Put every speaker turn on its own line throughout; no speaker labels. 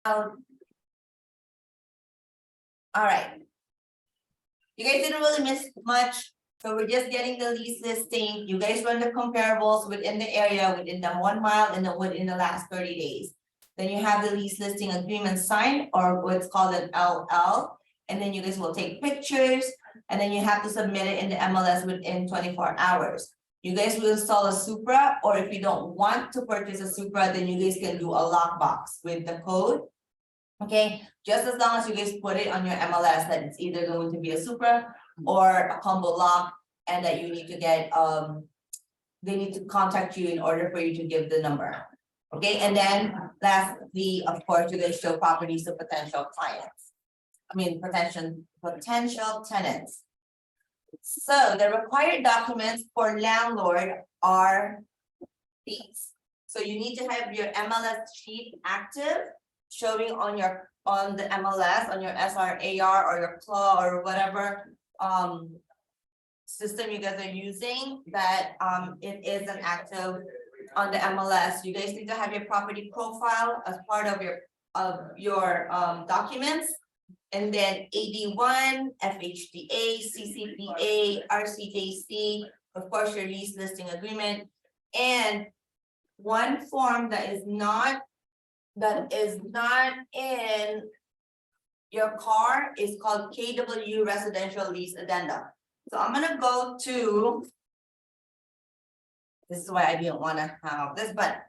All right. You guys didn't really miss much. So we're just getting the lease listing. You guys run the comparables within the area, within the 1 mile and within the last 30 days. Then you have the lease listing agreement signed or what's called an LL. And then you guys will take pictures and then you have to submit it in the MLS within 24 hours. You guys will install a Supra, or if you don't want to purchase a Supra, then you guys can do a lockbox with the code. Okay, just as long as you guys put it on your MLS that it's either going to be a Supra or a combo lock, and that you need to get, they need to contact you in order for you to give the number. Okay, and then lastly, of course, you're gonna show properties to potential clients. I mean, potential tenants. So the required documents for landlord are these. So you need to have your MLS sheet active, showing on the MLS, on your SRAR or your CLAW or whatever system you guys are using, that it is an active on the MLS. You guys need to have your property profile as part of your documents. And then AD1, FHDA, CCPA, RCJC, of course, your lease listing agreement. And one form that is not in your car is called KW Residential Lease Addendum. So I'm gonna go to, this is why I didn't want to have this, but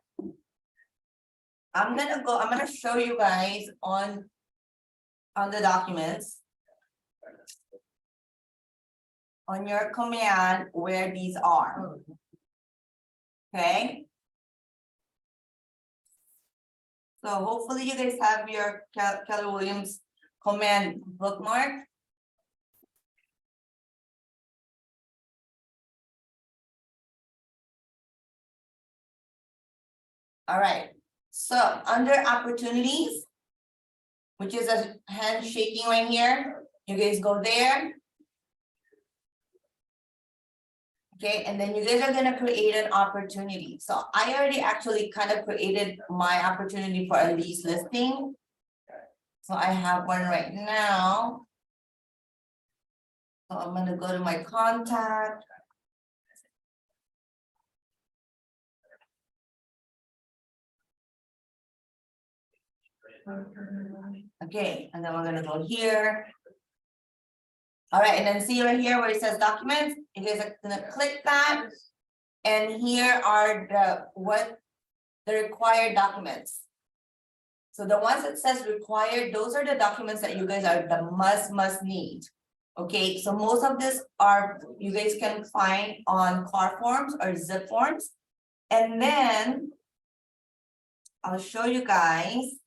I'm gonna show you guys on the documents on your command where these are. Okay. So hopefully you guys have your Keller Williams command bookmark. All right, so under opportunities, which is a hand shaking right here, you guys go there. Okay, and then you guys are gonna create an opportunity. So I already actually kind of created my opportunity for a lease listing. So I have one right now. So I'm gonna go to my contact. Okay, and then we're gonna go here. All right, and then see right here where it says documents, you guys are gonna click that. And here are the required documents. So the ones that says required, those are the documents that you guys are the must need. Okay, so most of this you guys can find on car forms or zip forms. And then I'll show you guys.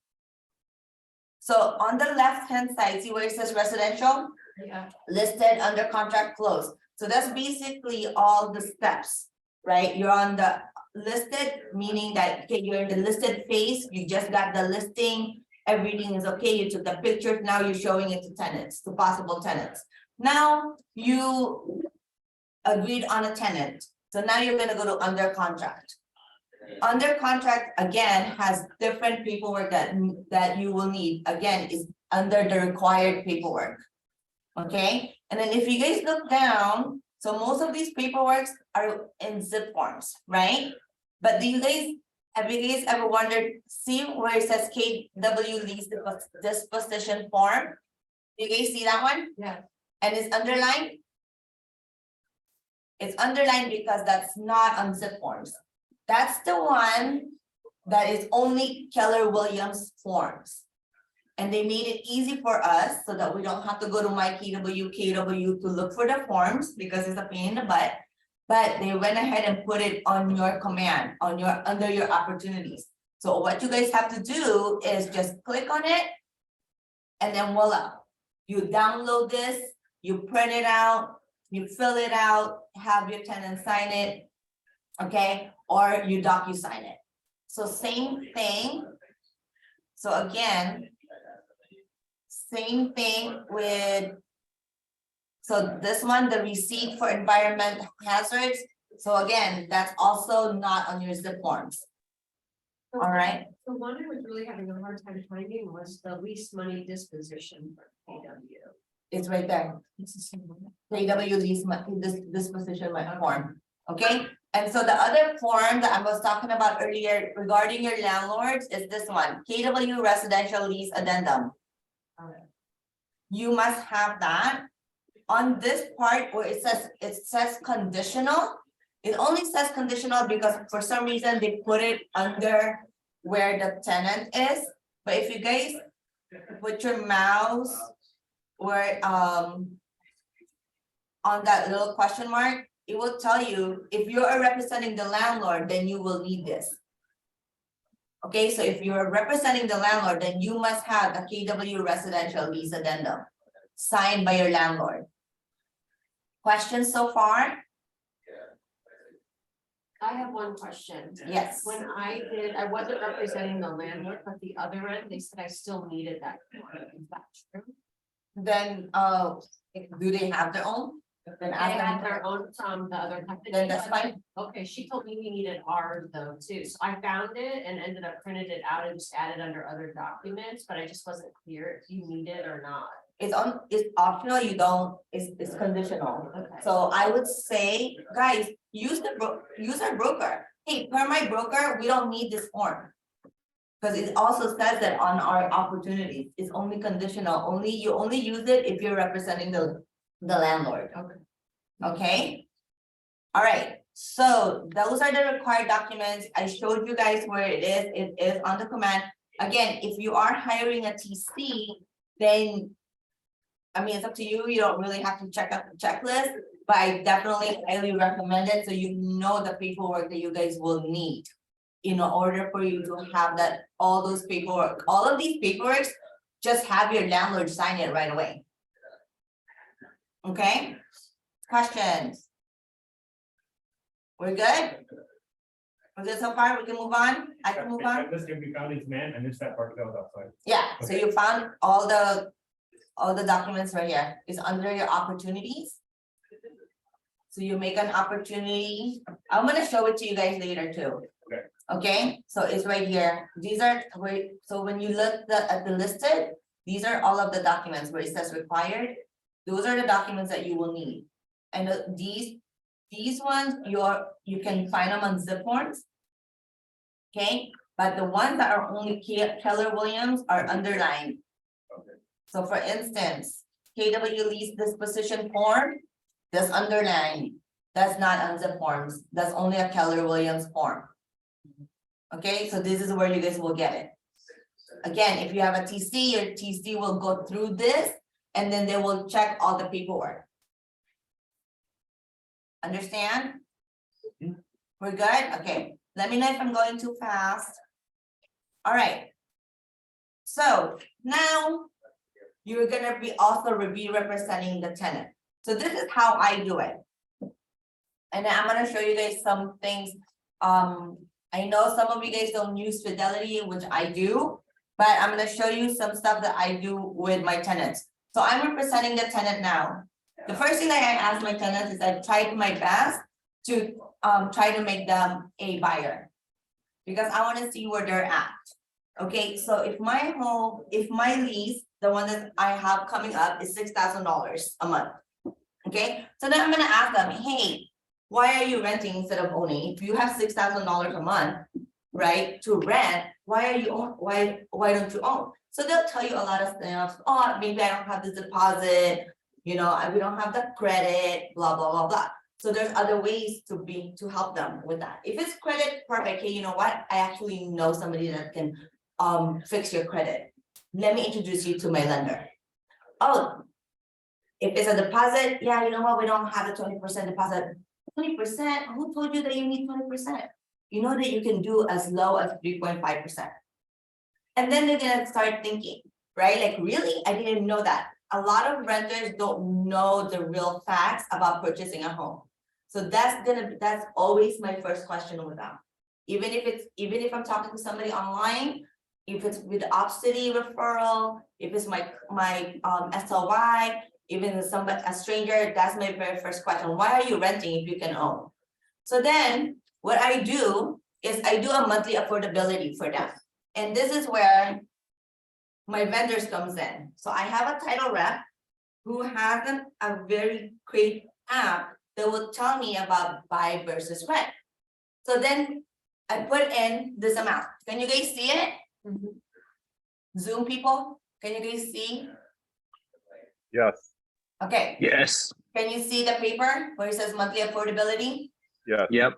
So on the left-hand side, see where it says residential? Yeah. Listed, under contract, closed. So that's basically all the steps, right? You're on the listed, meaning that, okay, you're in the listed phase, you just got the listing, everything is okay, you took the pictures, now you're showing it to tenants, to possible tenants. Now you agreed on a tenant. So now you're gonna go to under contract. Under contract, again, has different paperwork that you will need. Again, is under the required paperwork. Okay, and then if you guys look down, so most of these paperworks are in zip forms, right? But have you guys ever wondered, see where it says KW lease disposition form? Do you guys see that one? Yeah. And it's underlined? It's underlined because that's not on zip forms. That's the one that is only Keller Williams forms. And they made it easy for us so that we don't have to go to my KW to look for the forms because it's a pain in the butt. But they went ahead and put it on your command, under your opportunities. So what you guys have to do is just click on it. And then voila, you download this, you print it out, you fill it out, have your tenant sign it, okay? Or you DocuSign it. So same thing. So again, same thing with, so this one, the receipt for environmental hazards. So again, that's also not on your zip forms. All right,
The one I was really having a hard time finding was the lease money disposition for AW.
it's right there.
It's the same one.
KW lease disposition form, okay? And so the other form that I was talking about earlier regarding your landlords is this one, KW residential lease addendum. You must have that. On this part where it says conditional, it only says conditional because for some reason they put it under where the tenant is. But if you guys put your mouse where on that little question mark, it will tell you if you are representing the landlord, then you will need this. Okay, so if you're representing the landlord, then you must have a KW residential lease addendum signed by your landlord. Questions so far?
I have one question.
Yes.
When I wasn't representing the landlord, but the other end, they said I still needed that. Is that true?
Then, do they have their own? Then
They
ask
had
them.
their own, the other company.
Then that's fine.
Okay, she told me we needed ours though too, so I found it and ended up printed it out and just added under other documents, but I just wasn't clear if you need it or not.
It's optional, you don't, it's conditional.
Okay.
So I would say, guys, use our broker. Hey, per my broker, we don't need this form. Because it also says that on our opportunities, it's only conditional, you only use it if you're representing the landlord.
Okay.
Okay? All right, so those are the required documents. I showed you guys where it is on the command. Again, if you are hiring a TC, then I mean, it's up to you. You don't really have to check out the checklist, but I definitely highly recommend it so you know the paperwork that you guys will need in order for you to have that, all those paperwork, all of these paperwork, just have your landlord sign it right away. Okay? Questions? We're good? We're good so far? We can move on? I can move on?
This can be found in command, I missed that part that was outside.
Yeah, so you found all the documents right here. It's under your opportunities. So you make an opportunity. I'm gonna show it to you guys later too.
Okay.
Okay, so it's right here. These are so when you look at the listed, these are all of the documents where it says required. Those are the documents that you will need. And these ones, you can find them on zip forms. Okay, but the ones that are only Keller Williams are underlined.
Okay.
So for instance, KW lease disposition form, that's underlined. That's not on zip forms. That's only a Keller Williams form. Okay, so this is where you guys will get it. Again, if you have a TC, your TC will go through this and then they will check all the paperwork. Understand? We're good? Okay, let me know if I'm going too fast. All right. So now you're gonna be also be representing the tenant. So this is how I do it. And I'm gonna show you guys some things. I know some of you guys don't use Fidelity, which I do, but I'm gonna show you some stuff that I do with my tenants. So I'm representing the tenant now. The first thing that I ask my tenants is I tried my best to try to make them a buyer because I want to see where they're at. Okay, so if my lease, the one that I have coming up is $6,000 a month. Okay, so then I'm gonna ask them, hey, why are you renting instead of owning? If you have $6,000 a month, right, to rent, why don't you own? So they'll tell you a lot of stuff. Oh, maybe I don't have the deposit, you know, we don't have the credit, blah, blah, blah, blah. So there's other ways to help them with that. If it's credit, perfect. Hey, you know what? I actually know somebody that can fix your credit. Let me introduce you to my lender. Oh, if it's a deposit, yeah, you know what? We don't have a 20% deposit. 20%? Who told you that you need 20%? You know that you can do as low as 3.5%. And then they're gonna start thinking, right? Like, really? I didn't know that. A lot of renters don't know the real facts about purchasing a home. So that's always my first question with them. Even if I'm talking to somebody online, if it's with Opcity referral, if it's my SLY, even a stranger, that's my very first question. Why are you renting if you can own? So then what I do is I do a monthly affordability for them. And this is where my vendors comes in. So I have a title rep who has a very great app that will tell me about buy versus rent. So then I put in this amount. Can you guys see it? Zoom people, can you guys see?
Yes,
Okay,
Yes.
can you see the paper where it says monthly affordability?
yes.
Yep.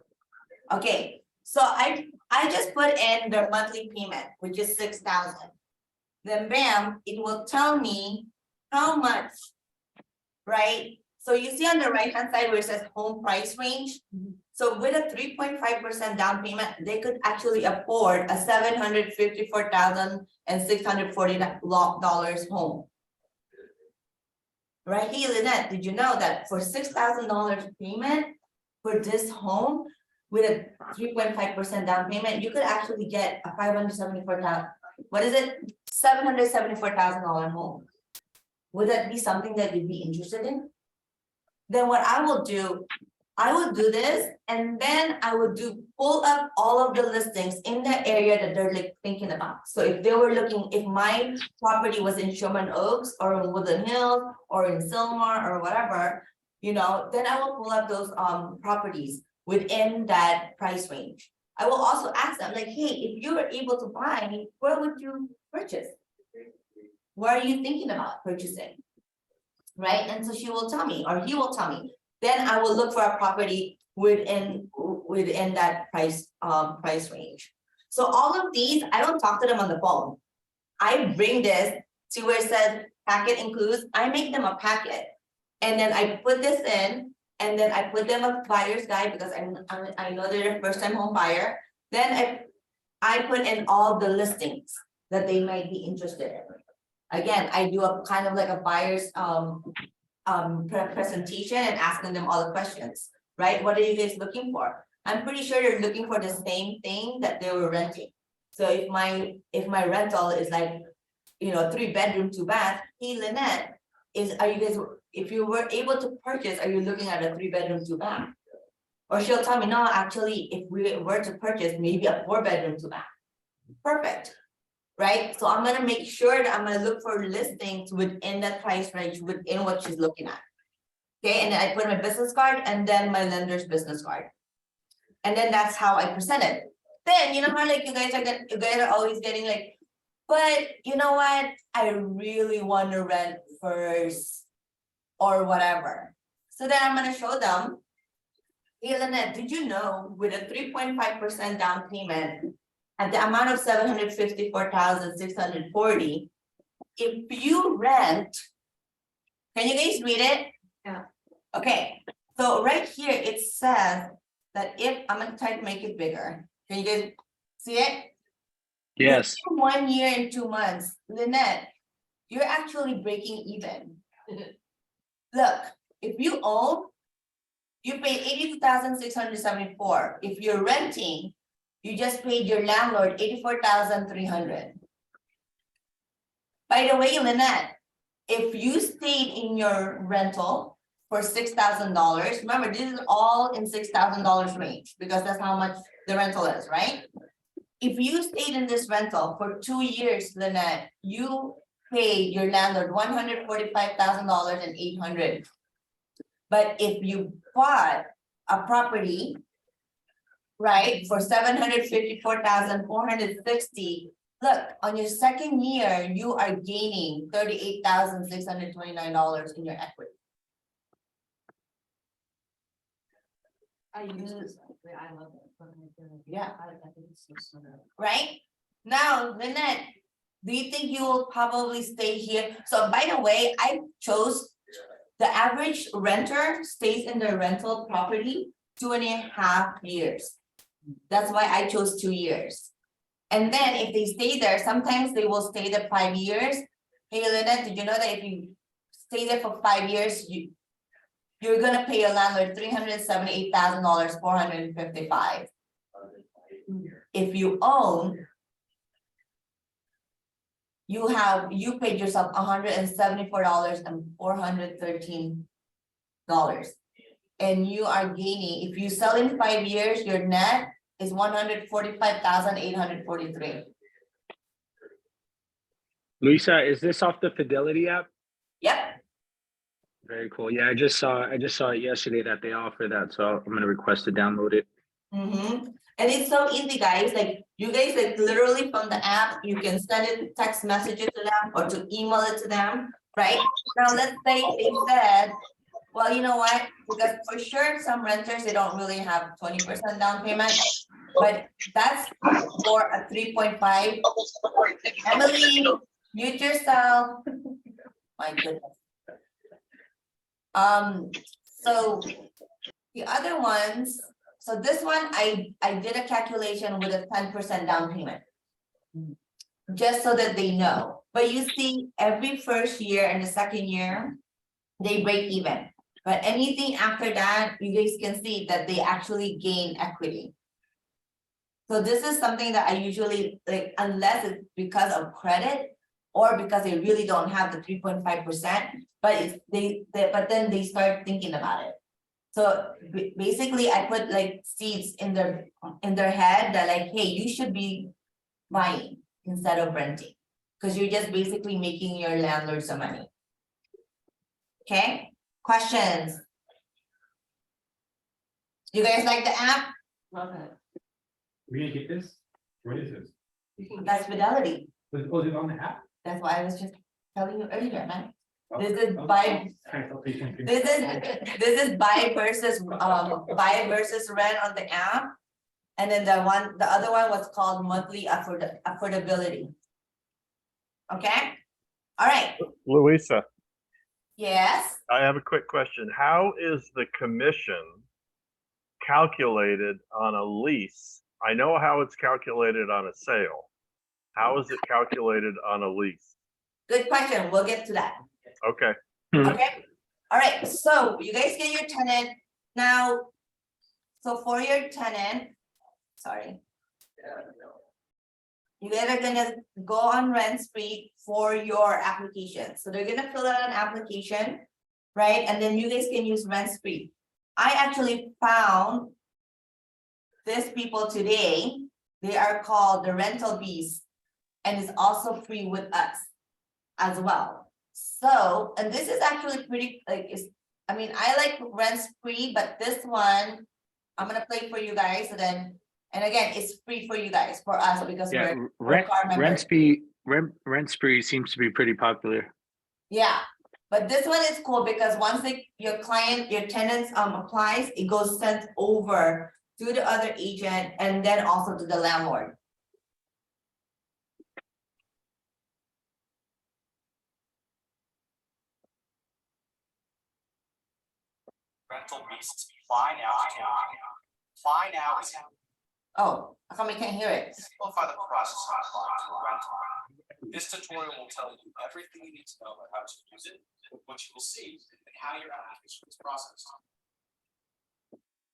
Okay, so I just put in their monthly payment, which is 6,000. Then bam, it will tell me how much, right? So you see on the right hand side where it says home price range. So with a 3.5% down payment, they could actually afford a $754,640 home. Right here, Lynette, did you know that for $6,000 payment for this home with a 3.5% down payment, you could actually get a $574,000, what is it? $774,000 home. Would that be something that you'd be interested in? Then what I will do, I would do this and then I would pull up all of the listings in the area that they're like thinking about. So if they were looking, if my property was in Sherman Oaks or in Woodland Hills or in Sylmar or whatever, you know, then I will pull up those properties within that price range. I will also ask them like, hey, if you were able to buy, where would you purchase? Where are you thinking about purchasing? Right? And so she will tell me, or he will tell me. Then I will look for a property within that price range. So all of these, I don't talk to them on the phone. I bring this to where it says packet includes, I make them a packet. And then I put this in, and then I put them a buyer's guide because I know they're a first time home buyer. Then I put in all the listings that they might be interested in. Again, I do a kind of like a buyer's presentation and asking them all the questions, right? What are you guys looking for? I'm pretty sure they're looking for the same thing that they were renting. So if my rental is like, you know, 3-bedroom, 2-bath, hey Lynette, are you guys, if you were able to purchase, are you looking at a 3-bedroom, 2-bath? Or she'll tell me, no, actually, if we were to purchase maybe a 4-bedroom, 2-bath. Perfect. Right? So I'm gonna make sure that I'm gonna look for listings within that price range, within what she's looking at. Okay, and then I put my business card and then my lender's business card. And then that's how I present it. Then you know how like you guys are always getting like, but you know what? I really want to rent first or whatever. So then I'm gonna show them. Hey Lynette, did you know with a 3.5% down payment at the amount of $754,640, if you rent, can you guys read it?
Yeah.
Okay, so right here it says that if, I'm gonna try to make it bigger. Can you guys see it?
Yes.
Within 1 year and 2 months, Lynette, you're actually breaking even. Look, if you own, you pay $82,674. If you're renting, you just paid your landlord $84,300. By the way, Lynette, if you stayed in your rental for $6,000, remember this is all in $6,000 range because that's how much the rental is, right? If you stayed in this rental for 2 years, Lynette, you pay your landlord $145,800. But if you bought a property, right, for $754,460, look, on your second year, you are gaining $38,629 in your equity.
I use this, I love it.
Yeah.
I think it's so smart.
Right? Now, Lynette, do you think you will probably stay here? So by the way, I chose the average renter stays in their rental property 2.5 years. That's why I chose 2 years. And then if they stay there, sometimes they will stay there 5 years. Hey, Lynette, did you know that if you stay there for 5 years, you're gonna pay your landlord $378,455. If you own, you paid yourself $174,413. And you are gaining, if you sell in 5 years, your net is 145,843.
Luisa, is this off the Fidelity app?
Yep.
Very cool. Yeah, I just saw it yesterday that they offer that, so I'm gonna request to download it.
And it's so easy, guys. Like you guys, like literally from the app, you can send it text messages to them or to email it to them, right? Now let's say they said, well, you know what? Because for sure, some renters they don't really have 20% down payment, but that's for a 3.5. Emily, mute yourself. My goodness. So the other ones, so this one, I did a calculation with a 10% down payment. Just so that they know, but you see, every first year and the second year, they break even. But anything after that, you guys can see that they actually gain equity. So this is something that I usually like, unless it's because of credit or because they really don't have the 3.5%, but it's but then they start thinking about it. So basically I put like seeds in their head that like, hey, you should be buying instead of renting. Because you're just basically making your landlord some money. Okay, questions? You guys like the app?
Love it.
We gonna get this? What is this?
That's Fidelity.
Was it on the app?
That's why I was just telling you earlier, man.
Oh,
This is
oh,
buy,
trying to tell you something.
this is buy versus rent on the app. And then the other one was called monthly affordability. Okay, all right,
Luisa,
yes,
I have a quick question. How is the commission calculated on a lease? I know how it's calculated on a sale. How is it calculated on a lease?
good question, we'll get to that.
Okay,
Okay, all right, so you guys get your tenant now. So for your tenant, sorry. You guys are gonna go on Rent Spree for your application. So they're gonna fill out an application, right? And then you guys can use Rent Spree. I actually found these people today. They are called the Rental Bees, and it's also free with us as well. So, and this is actually pretty like I mean, I like Rent Spree, but this one I'm gonna play for you guys, and again, it's free for you guys, for us, because
Yeah,
we're car members.
Rent Spree seems to be pretty popular.
Yeah, but this one is cool because once your tenants applies, it goes sent over to the other agent and then also to the landlord.
Rental beasts fly now. Fly now is
Oh, how come I can't hear it?
simplify the process of applying to a rental. This tutorial will tell you everything you need to know about how to use it, what you will see, and how your application is processed.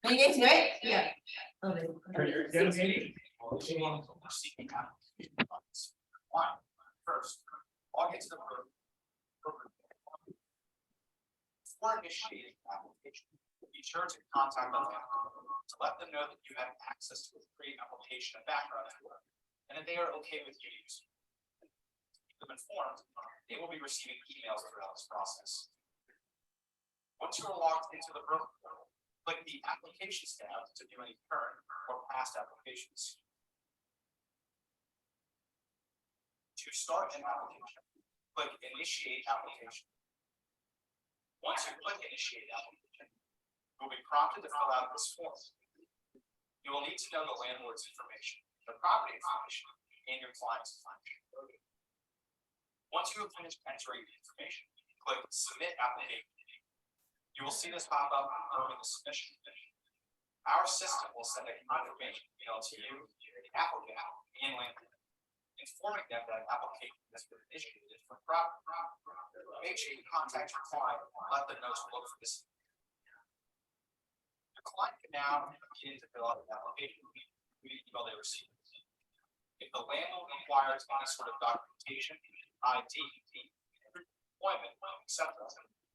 Can you guys hear it?
Yeah.
Seeking application funds. One, first, log into the program. Before initiating the application, be sure to contact the landlord to let them know that you have access to a pre-application and background info, and that they are okay with you using it. To keep them informed, they will be receiving emails throughout this process. Once you are logged into the program, click the Applications tab to view any current or past applications. To start an application, click Initiate Application. Once you click Initiate Application, you will be prompted to fill out this form. You will need to know the landlord's information, the property information, and your client's information. Once you have finished entering the information, click Submit Application. You will see this pop up during the submission. Our system will send a confirmation email to you, the applicant, and landlord, informing them that application has been initiated for property. Make sure you contact your client and let them know to look for this. The client can now begin to fill out the application with the email they received. If the landlord requires any sort of documentation, ID, employment, etc.,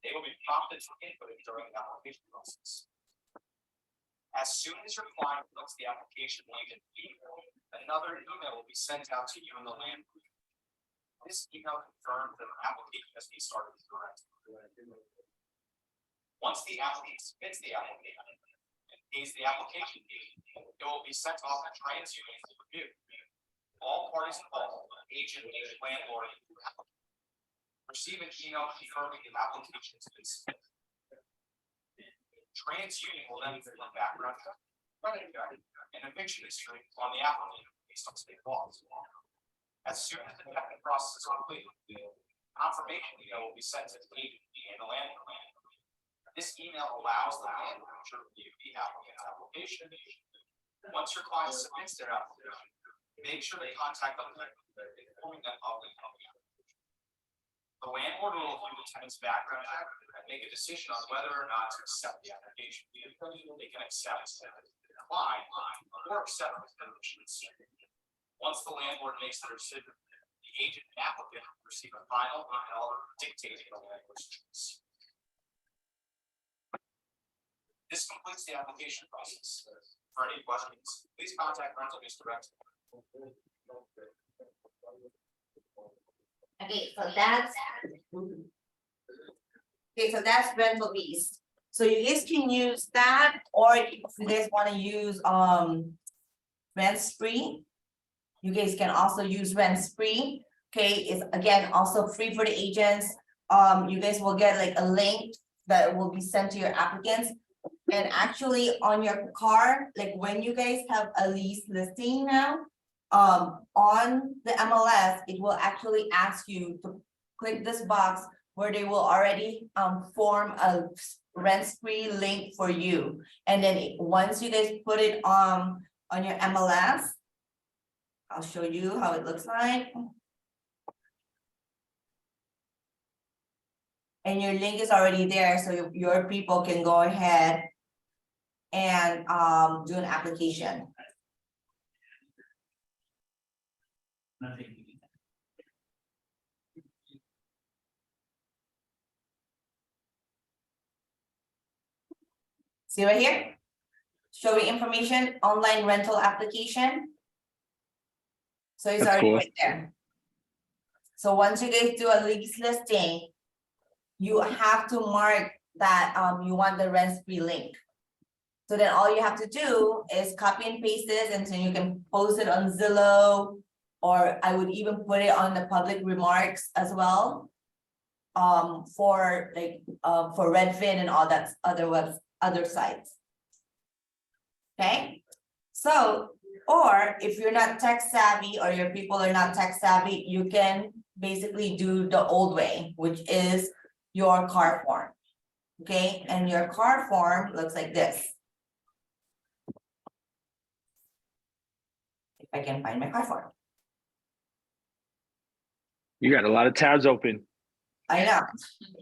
they will be prompted to input it during the application process. As soon as your client clicks the application link, another email will be sent out to you and the landlord. This email confirms that the application has been started correct. Once the applicant submits the application and pays the application fee, it will be sent off to TransUnion for review. All parties involved, agent, landlord, and applicant, receive an email confirming the application has been submitted. TransUnion will then fill a background check, credit check, and eviction history on the applicant based on state laws. As soon as the checking process is complete, confirmation email will be sent to the agent and the landlord. This email allows the landlord to review the applicant's application. Once your client submits their application, make sure they contact them, informing them of the application. The landlord will review the tenant's background check and make a decision on whether or not to accept the application. They can accept, decline, or accept the conditions. Once the landlord makes their decision, the agent and applicant receive a final email dictating the landlord's choice. This completes the application process. For any questions, please contact Rental Lease Direct.
Okay, so that's. Okay, so that's rental lease. So you guys can use that, or if you guys wanna use, rent spree. You guys can also use rent spree, okay, it's again also free for the agents. You guys will get like a link that will be sent to your applicants. And actually on your car, like when you guys have a lease listing now, on the MLS, it will actually ask you to click this box where they will already form a rent spree link for you. And then once you guys put it on your MLS, I'll show you how it looks like. And your link is already there, so your people can go ahead and do an application. See right here? Showing information, online rental application. So it's
That's
already
cool.
right there. So once you guys do a lease listing, you have to mark that you want the rent spree link. So then all you have to do is copy and paste this, and so you can post it on Zillow, or I would even put it on the public remarks as well. For like for Redfin and all that other sites. Okay, so or if you're not tech savvy or your people are not tech savvy, you can basically do the old way, which is your car form. Okay, and your car form looks like this. If I can find my car form.
You got a lot of tabs open.
I know,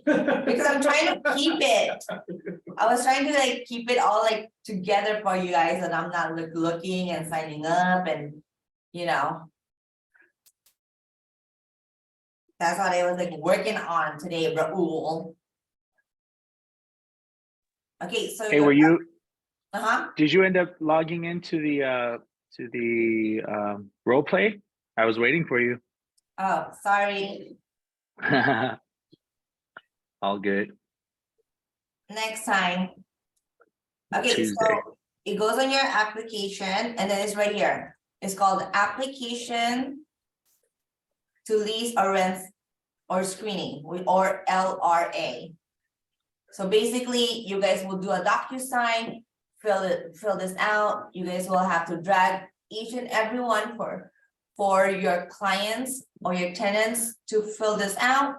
because I'm trying to keep it. I was trying to like keep it all like together for you guys, and I'm not like looking and signing up and, you know. That's what I was like working on today, Raul. Okay, so.
Hey, were you,
Uh-huh,
did you end up logging into the role play? I was waiting for you.
oh, sorry,
All good.
next time. Okay,
Tuesday.
so it goes on your application, and then it's right here. It's called application to lease or rent or screening, or LRA. So basically, you guys will do a DocuSign, fill this out. You guys will have to drag each and every one for your clients or your tenants to fill this out,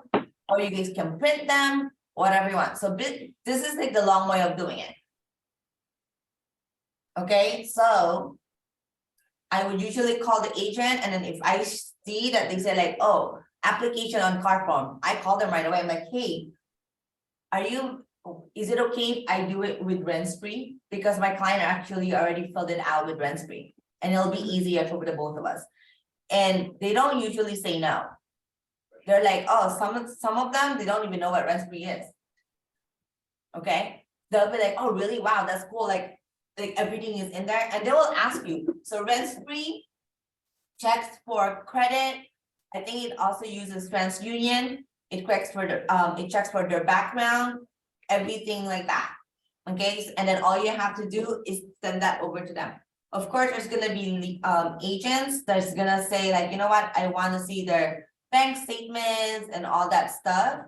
or you guys can print them, whatever you want. So this is like the long way of doing it. Okay, so I would usually call the agent, and then if I see that they say like, oh, application on car form, I call them right away. I'm like, hey, is it okay if I do it with rent spree? Because my client actually already filled it out with rent spree, and it'll be easier for the both of us. And they don't usually say no. They're like, oh, some of them, they don't even know what rent spree is. Okay, they'll be like, oh, really? Wow, that's cool. Like, like everything is in there, and they will ask you, so rent free. Checks for credit, I think it also uses TransUnion, it checks for it checks for their background, everything like that. Okay, and then all you have to do is send that over to them. Of course, there's gonna be agents that's gonna say like, you know what, I wanna see their bank statements and all that stuff.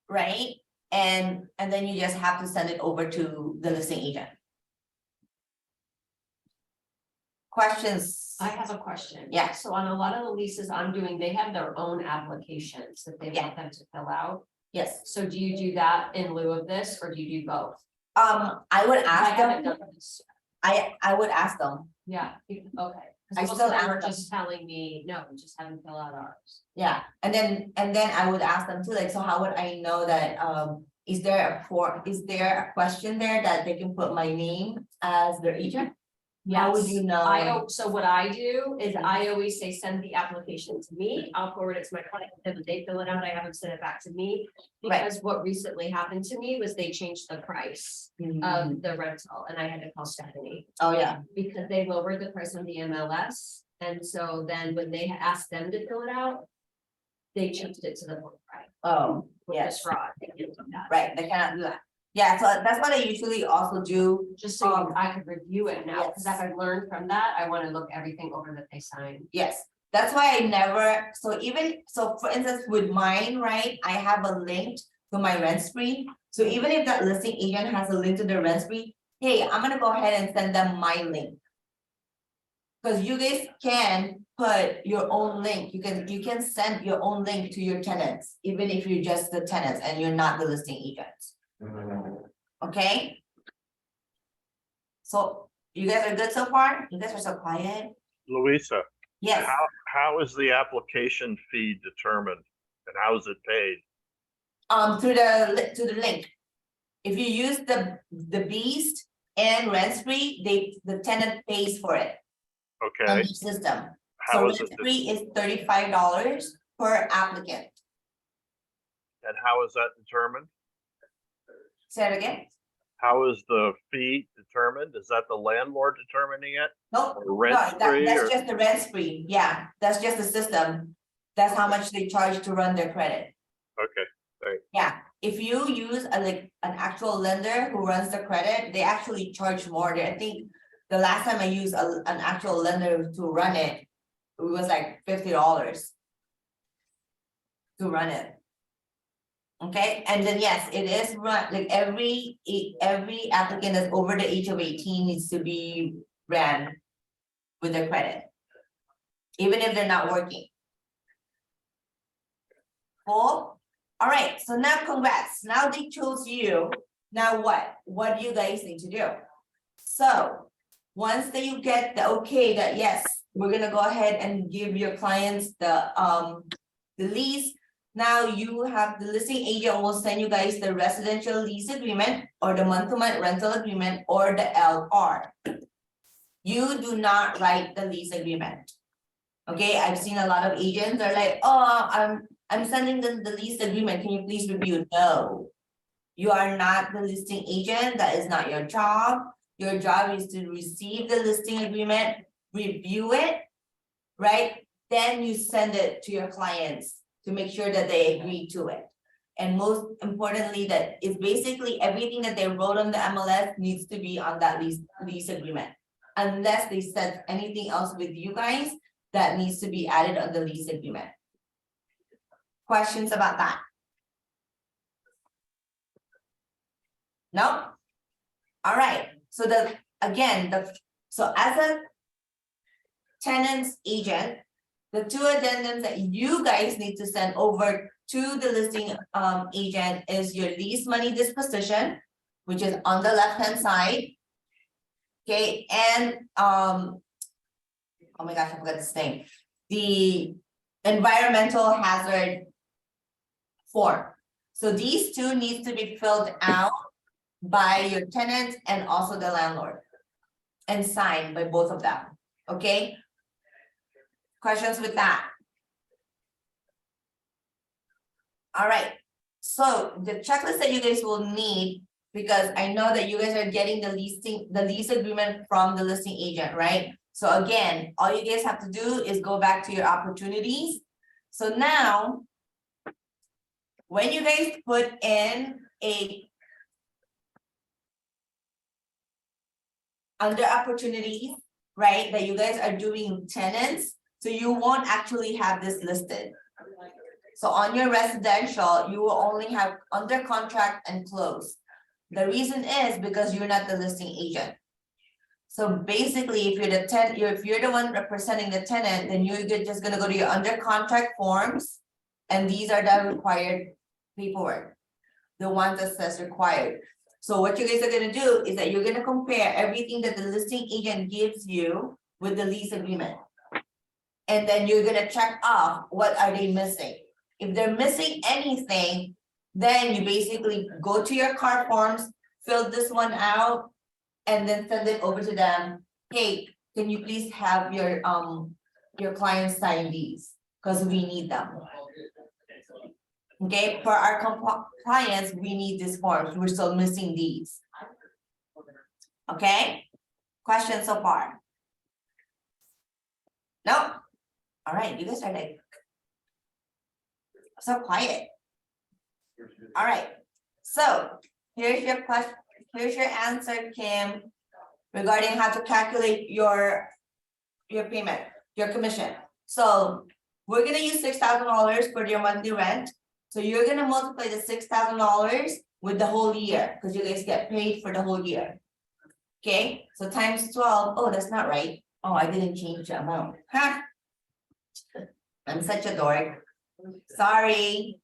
Right, and then you just have to send it over to the listing agent. Questions?
I have a question.
Yeah.
So on a lot of the leases I'm doing, they have their own applications that they
Yeah.
want them to fill out.
Yes,
So do you do that in lieu of this, or do you do both?
I would
'Cause I
ask
haven't
them,
done this.
I would ask them,
Yeah, okay.
I
Because
still
they were
ask them.
just telling me, no, just have them fill out ours.
yeah, and then I would ask them too, like, so how would I know that, is there a question there that they can put my name as their agent? How would
Yes.
you know?
So what I do is I always say, send the application to me, I'll forward it to my client, and when they fill it out, I have them send it back to me.
Right.
Because what recently happened to me was they changed the price of the rental, and I had to call Stephanie.
Oh, yeah,
Because they lowered the price on the MLS, and so then when they asked them to fill it out. They changed it to the full price,
oh,
which
yes,
is fraud. They can't do that.
right, they cannot do that. Yeah, so that's what I usually also do.
Just so I could review it now, because
Yes.
if I learned from that, I want to look everything over that they signed.
Yes, that's why I never, so for instance, with mine, right, I have a link to my rent spree. So even if that listing agent has a link to the rent spree, hey, I'm gonna go ahead and send them my link. Cause you guys can put your own link, you can send your own link to your tenants, even if you're just the tenants and you're not the listing agent. Okay? So you guys are good so far? You guys are so quiet?
Luisa,
Yes.
how is the application fee determined and how is it paid?
To the link. If you use the Beast and rent spree, the tenant pays for it on
Okay,
the system. So
how
rent
is it,
spree is $35 per applicant.
and how is that determined?
Say it again?
How is the fee determined? Is that the landlord determining it?
Nope,
Or
no,
rent spree
that's
or,
just the rent spree, yeah, that's just the system. That's how much they charge to run their credit.
okay,
Yeah, if you use an actual lender who runs the credit, they actually charge more. I think the last time I used an actual lender to run it, it was like $50 to run it. Okay, and then yes, it is run, like every applicant that's over the age of 18 needs to be ran with their credit. Even if they're not working. Cool. All right, so now congrats. Now they chose you. Now what? What do you guys need to do? So once that you get the okay that yes, we're gonna go ahead and give your clients the lease. Now you have the listing agent will send you guys the residential lease agreement or the month-to-month rental agreement or the LR. You do not write the lease agreement. Okay, I've seen a lot of agents are like, oh, I'm sending the lease agreement, can you please review? No. You are not the listing agent, that is not your job. Your job is to receive the listing agreement, review it, right? Then you send it to your clients to make sure that they agree to it. And most importantly, that is basically everything that they wrote on the MLS needs to be on that lease agreement. Unless they said anything else with you guys, that needs to be added on the lease agreement. Questions about that? No? All right, so so as a tenant's agent, the two addendums that you guys need to send over to the listing agent is your lease money disposition, which is on the left-hand side. Okay, and oh my gosh, I forgot this name. The environmental hazard form. So these two need to be filled out by your tenant and also the landlord. And signed by both of them, okay? Questions with that? All right, so the checklist that you guys will need because I know that you guys are getting the lease agreement from the listing agent, right? So again, all you guys have to do is go back to your opportunities. So now, when you guys put in under opportunities, right, that you guys are doing tenants, so you won't actually have this listed. So on your residential, you will only have under contract and close. The reason is because you're not the listing agent. So basically, if you're the one representing the tenant, then you're just gonna go to your under contract forms. And these are the required paperwork, the ones that says required. So what you guys are gonna do is that you're gonna compare everything that the listing agent gives you with the lease agreement. And then you're gonna check off what are they missing. If they're missing anything, then you basically go to your car forms, fill this one out, and then send it over to them. Hey, can you please have your clients sign these? Because we need them. Okay, for our compliance, we need these forms. We're still missing these. Okay, questions so far? No? All right, you guys are like so quiet. All right, so here's your question, here's your answer, Kim, regarding how to calculate your payment, your commission. So we're gonna use $6,000 for your monthly rent. So you're gonna multiply the $6,000 with the whole year, because you guys get paid for the whole year. Okay, so times 12. Oh, that's not right. Oh, I didn't change the amount. Huh? I'm such a dork. Sorry.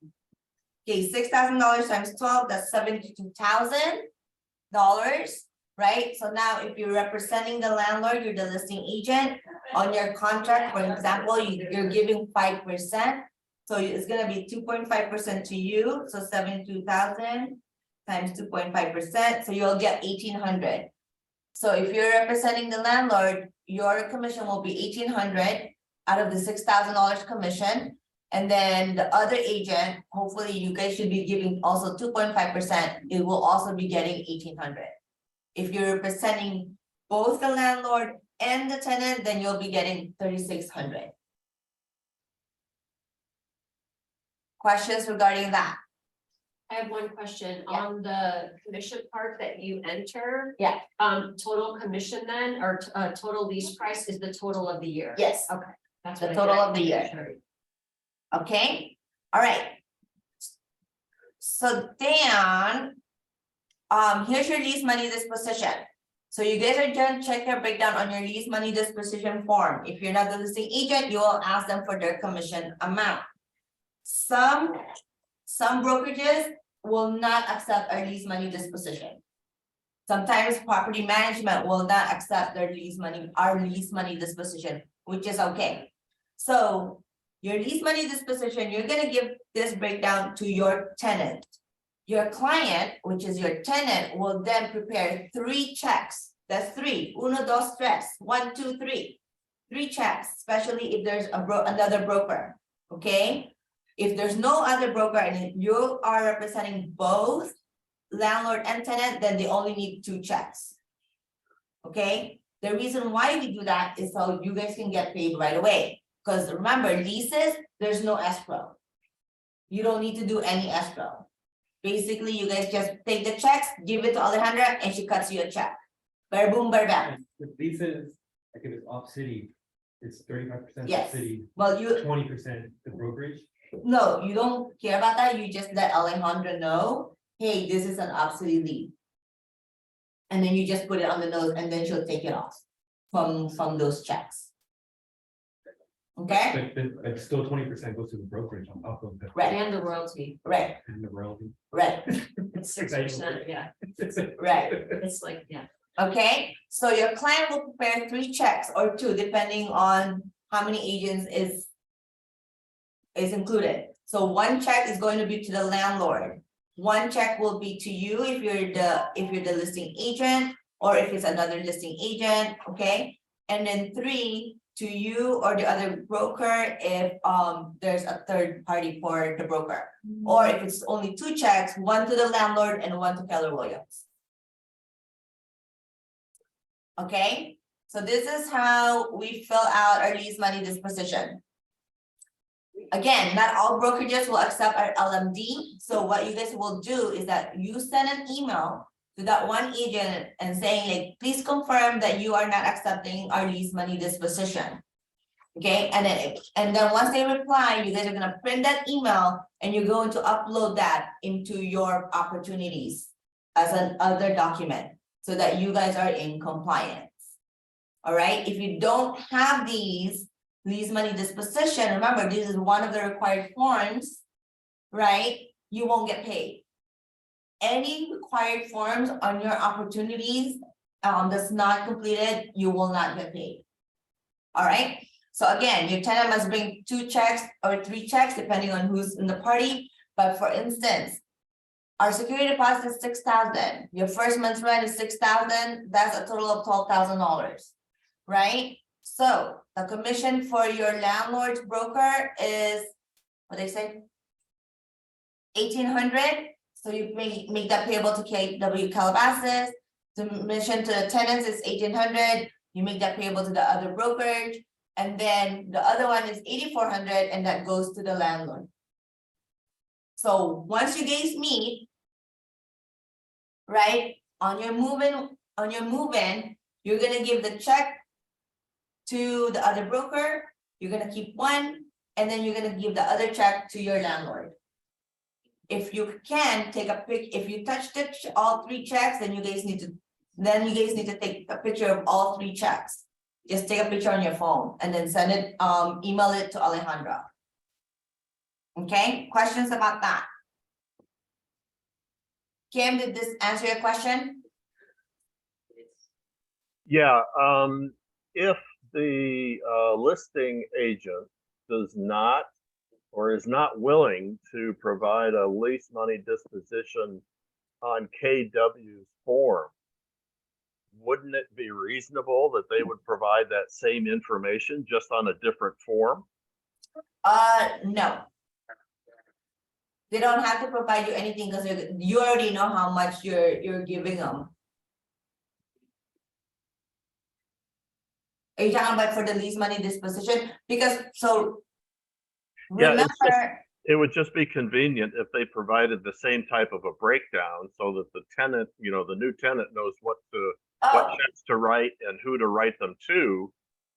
Okay, $6,000 times 12, that's $72,000, right? So now if you're representing the landlord, you're the listing agent on your contract, for example, you're giving 5%. So it's gonna be 2.5% to you, so 72,000 times 2.5%, so you'll get 1,800. So if you're representing the landlord, your commission will be 1,800 out of the $6,000 commission. And then the other agent, hopefully you guys should be giving also 2.5%, it will also be getting 1,800. If you're representing both the landlord and the tenant, then you'll be getting 3,600. Questions regarding that?
I have one question
Yeah.
on the commission part that you enter.
Yeah.
Total commission then, or total lease price is the total of the year?
Yes,
Okay. That's
the
what I
total
did.
of the year. Okay, all right. So then, here's your lease money disposition. So you guys are done, check your breakdown on your lease money disposition form. If you're not the listing agent, you will ask them for their commission amount. Some brokerages will not accept our lease money disposition. Sometimes property management will not accept our lease money disposition, which is okay. So your lease money disposition, you're gonna give this breakdown to your tenant. Your client, which is your tenant, will then prepare 3 checks. That's 3. 1, 2, 3. 1, 2, 3. 3 checks, especially if there's another broker. Okay. If there's no other broker and you are representing both landlord and tenant, then they only need 2 checks. Okay. The reason why we do that is so you guys can get paid right away. Because remember, leases, there's no escrow. You don't need to do any escrow. Basically, you guys just take the checks, give it to Alejandra, and she cuts you a check. Bar boom, bar bam.
With leases, like if it's off city, it's 35%
Yes.
city,
Well, you
20% the brokerage.
no, you don't care about that. You just let Alejandra know, hey, this is an obsolete lead. And then you just put it on the note and then she'll take it off from those checks. Okay,
But still 20% goes to the brokerage on top of the.
right,
And the royalty,
right,
And the royalty.
right,
it's 6%, yeah,
right.
it's like, yeah.
Okay, so your client will prepare 3 checks or 2, depending on how many agents is included. So 1 check is going to be to the landlord. 1 check will be to you if you're the listing agent, or if it's another listing agent, okay? And then 3 to you or the other broker if there's a third party for the broker. Or if it's only 2 checks, one to the landlord and one to Keller Williams. Okay, so this is how we fill out our lease money disposition. Again, not all brokerages will accept our LMD, so what you guys will do is that you send an email to that one agent and saying like, please confirm that you are not accepting our lease money disposition. Okay, and then once they reply, you guys are gonna print that email and you're going to upload that into your opportunities as an other document so that you guys are in compliance. All right, if you don't have these lease money disposition, remember, this is one of the required forms, right? You won't get paid. Any required forms on your opportunities that's not completed, you will not get paid. All right, so again, your tenant must bring 2 checks or 3 checks depending on who's in the party. But for instance, our security deposit is $6,000. Your first month's rent is $6,000. That's a total of $12,000, right? So the commission for your landlord's broker is what they say, $1,800. So you make that payable to KW Calabasas. The commission to the tenants is $1,800. You make that payable to the other brokerage. And then the other one is $8,400 and that goes to the landlord. So once you guys meet, right, on your move-in, you're gonna give the check to the other broker, you're gonna keep one, and then you're gonna give the other check to your landlord. If you can take a pic, if you touched all 3 checks, then you guys need to take a picture of all 3 checks. Just take a picture on your phone and then send it, email it to Alejandra. Okay, questions about that? Kim, did this answer your question?
Yeah, if the listing agent does not or is not willing to provide a lease money disposition on KW's form, wouldn't it be reasonable that they would provide that same information just on a different form?
No. They don't have to provide you anything because you already know how much you're giving them. Are you talking about for the lease money disposition? Because so
Yeah,
remember,
it would just be convenient if they provided the same type of a breakdown so that the tenant, you know, the new tenant knows what checks to write and who to write them to.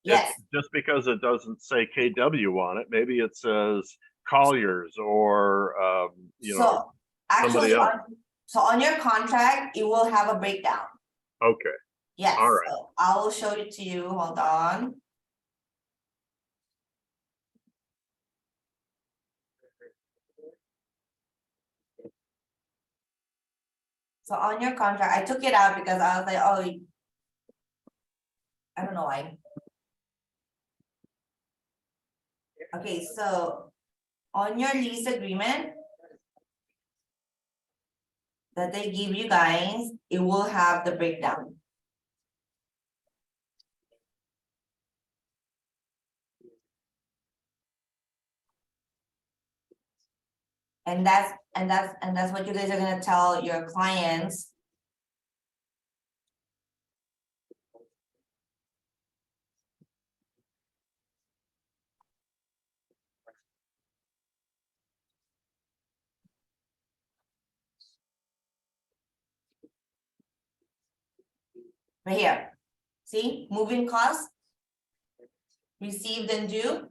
yes.
Just because it doesn't say KW on it, maybe it says Colliers or you know,
So actually,
somebody else.
so on your contract, it will have a breakdown.
Okay,
Yes,
All right.
so I will show it to you. Hold on. So on your contract, I took it out because I was like, oh, I don't know why. Okay, so on your lease agreement that they give you guys, it will have the breakdown. And that's what you guys are gonna tell your clients. Right here, see, moving costs. Received and due.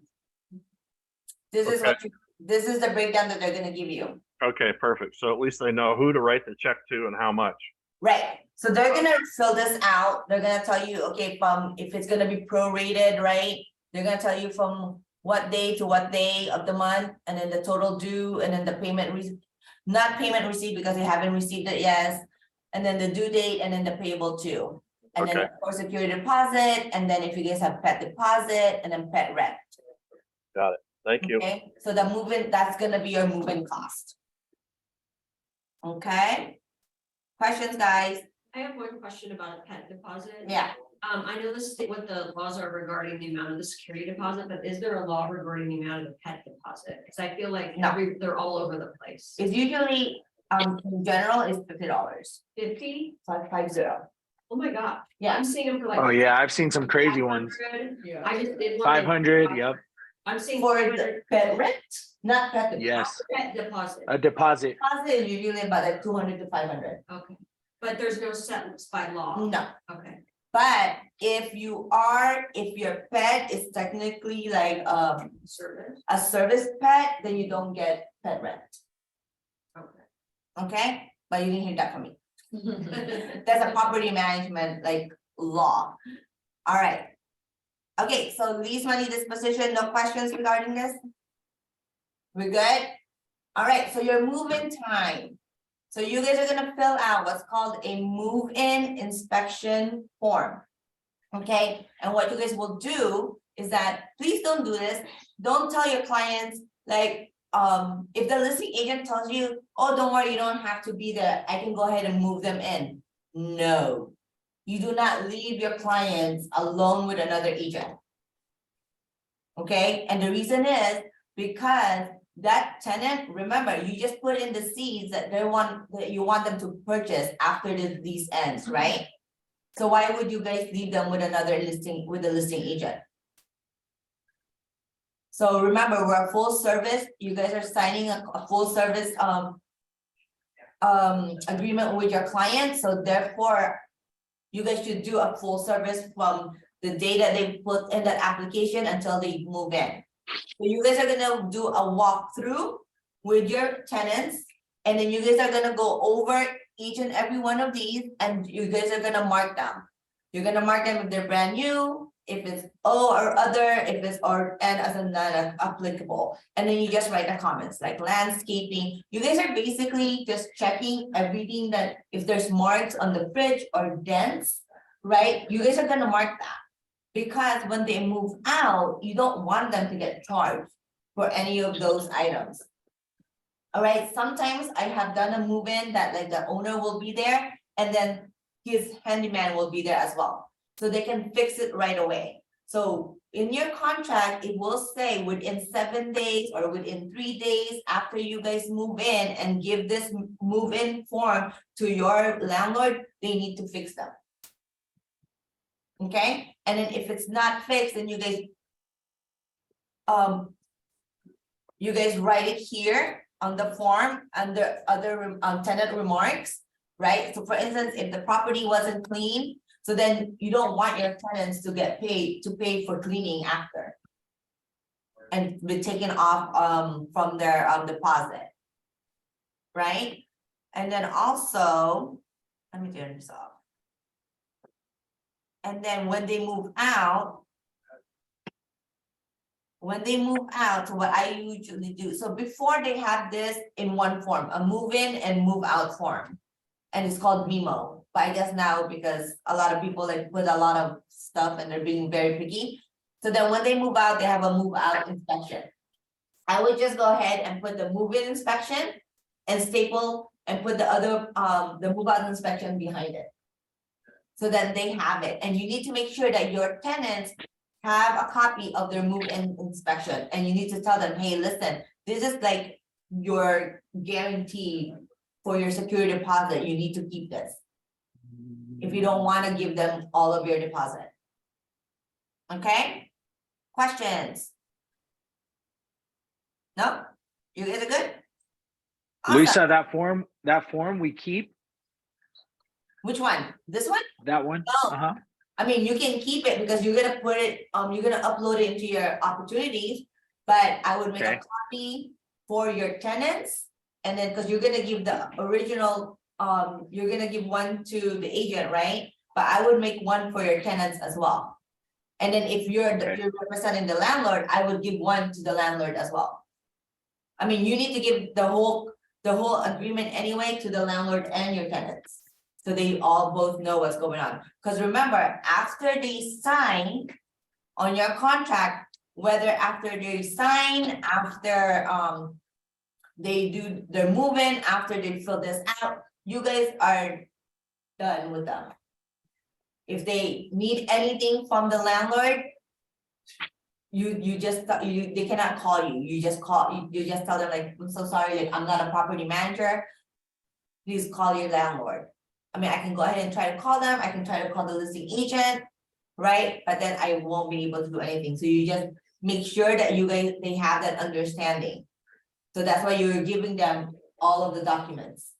This is what this is the breakdown that they're gonna give you.
okay, perfect. So at least they know who to write the check to and how much.
Right, so they're gonna fill this out, they're gonna tell you, okay, if it's gonna be prorated, right? They're gonna tell you from what day to what day of the month, and then the total due, and then the payment not payment receipt because they haven't received it yet. And then the due date, and then the payable too. And then
Okay.
of course security deposit, and then if you guys have pet deposit, and then pet rent.
Got it. Thank you.
Okay, so the moving, that's gonna be your moving cost. Okay? Questions, guys?
I have one question about a pet deposit.
Yeah.
I know this is what the laws are regarding the amount of the security deposit, but is there a law regarding the amount of the pet deposit? Because I feel like
No.
they're all over the place.
It's usually, in general, it's $50,
50?
550.
Oh my God.
Yeah.
I'm seeing them for like.
Oh yeah, I've seen some crazy ones.
500.
Yeah.
I just did one.
500, yep,
I'm seeing.
For
500
the pet rent, not pet. deposit.
yes,
Pet deposit.
a deposit.
Deposit is usually about like 200 to 500.
Okay, but there's no sentence by law.
No,
Okay.
but if your pet is technically like,
Service.
a service pet, then you don't get pet rent,
Okay.
okay? But you didn't hear that from me. That's a property management like law. All right. Okay, so lease money disposition, no questions regarding this? We good? All right, so your move-in time. So you guys are gonna fill out what's called a move-in inspection form. Okay, and what you guys will do is that, please don't do this, don't tell your clients, like, if the listing agent tells you, oh, don't worry, you don't have to be there, I can go ahead and move them in. No, you do not leave your clients alone with another agent. Okay, and the reason is because that tenant, remember, you just put in the seeds that you want them to purchase after the lease ends, right? So why would you guys leave them with another listing, with a listing agent? So remember, we're a full service, you guys are signing a full service agreement with your client, so therefore you guys should do a full service from the day that they put in that application until they move in. So you guys are gonna do a walkthrough with your tenants, and then you guys are gonna go over each and every one of these, and you guys are gonna mark them. You're gonna mark them if they're brand new, if it's O or other, if it's or N as a non-applicable. And then you just write the comments like landscaping. You guys are basically just checking everything that if there's marks on the fridge or dents, right? You guys are gonna mark that. Because when they move out, you don't want them to get charged for any of those items. All right, sometimes I have done a move-in that like the owner will be there and then his handyman will be there as well. So they can fix it right away. So in your contract, it will say within 7 days or within 3 days after you guys move in and give this move-in form to your landlord, they need to fix them. Okay, and then if it's not fixed, then you guys write it here on the form under other tenant remarks, right? So for instance, if the property wasn't clean, so then you don't want your tenants to get paid to pay for cleaning after. And be taken off from their deposit. Right? And then also, let me turn this off. And then when they move out, what I usually do, so before they have this in one form, a move-in and move-out form. And it's called MIMO, but I guess now because a lot of people like put a lot of stuff and they're being very picky. So then when they move out, they have a move-out inspection. I would just go ahead and put the move-in inspection and staple and put the other, the move-out inspection behind it. So that they have it, and you need to make sure that your tenants have a copy of their move-in inspection, and you need to tell them, hey, listen, this is like your guarantee for your security deposit, you need to keep this. If you don't want to give them all of your deposit. Okay, questions? No, you guys are good? Awesome.
Luisa, that form we keep,
Which one? This one?
that one?
Oh. I mean, you can keep it because you're gonna put it, you're gonna upload it into your opportunities, but I would make a
Okay.
copy for your tenants. And then, because you're gonna give the original, you're gonna give one to the agent, right? But I would make one for your tenants as well. And then if you're representing the landlord, I would give one to the landlord as well. I mean, you need to give the whole agreement anyway to the landlord and your tenants. So they all both know what's going on. Because remember, after they sign on your contract, whether after they sign, after they do their move-in, after they fill this out, you guys are done with them. If they need anything from the landlord. You just, they cannot call you, you just call, you just tell them like, I'm so sorry, like, I'm not a property manager. Please call your landlord. I mean, I can go ahead and try to call them, I can try to call the listing agent. Right, but then I won't be able to do anything, so you just make sure that you guys, they have that understanding. So that's why you're giving them all of the documents.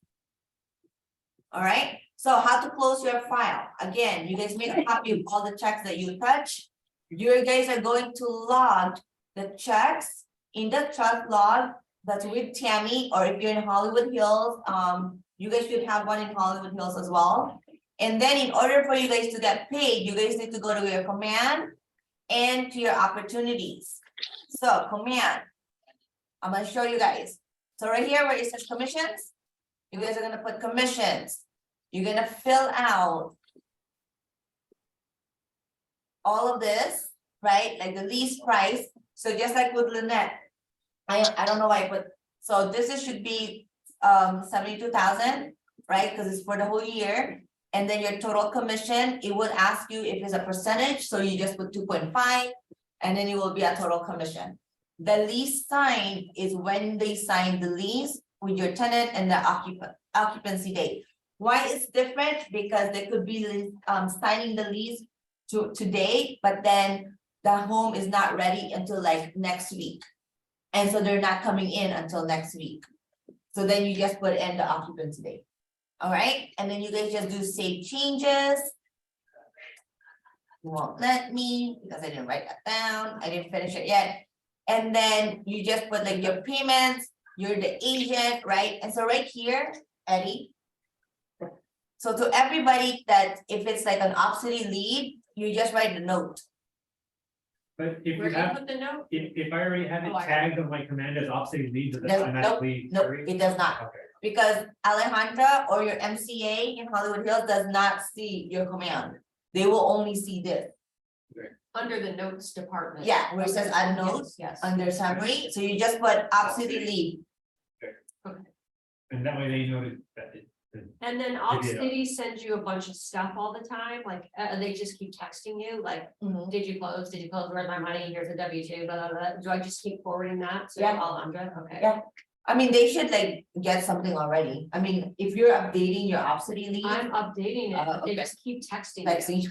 All right, so how to close your file, again, you guys make a copy of all the checks that you touch. You guys are going to log the checks in the trust log that's with Tammy, or if you're in Hollywood Hills, you guys should have one in Hollywood Hills as well. And then in order for you guys to get paid, you guys need to go to your command and to your opportunities. So command, I'm gonna show you guys. So right here where it says commissions, you guys are gonna put commissions. You're gonna fill out all of this, right? Like the lease price. So just like with Lynette, I don't know why I put, so this is should be 72,000, right? Because it's for the whole year. And then your total commission, it would ask you if it's a percentage, so you just put 2.5, and then it will be a total commission. The lease sign is when they sign the lease with your tenant and the occupancy date. Why it's different? Because they could be signing the lease today, but then the home is not ready until like next week. And so they're not coming in until next week. So then you just put in the occupancy date. All right, and then you guys just do save changes. You won't let me because I didn't write that down. I didn't finish it yet. And then you just put like your payments, you're the agent, right? And so right here, Eddie. So to everybody that if it's like an Opcity lead, you just write the note.
But if
Where
you
do you
have,
put the note?
if I already have it
Oh, I-
tagged on my command as Opcity lead, does it
Nope,
automatically?
Nope,
create?
it does not.
Okay.
Because Alejandra or your MCA in Hollywood Hills does not see your command. They will only see this.
Under the notes department.
Yeah, where it says add
Yes,
notes
Yes.
under summary, so you just put Opcity lead.
And that way they know that it.
And then
Maybe it-
City sends you a bunch of stuff all the time, like, they just keep texting you, like,
Mhm.
did you close, where's my money, here's a W-2, blah, blah, blah, do I just keep forwarding that to
Yeah.
Alondra? Okay.
Yeah. I mean, they should like get something already. I mean, if you're updating your Opcity lead,
I'm updating it, but they
okay.
just keep texting
like
me,
see,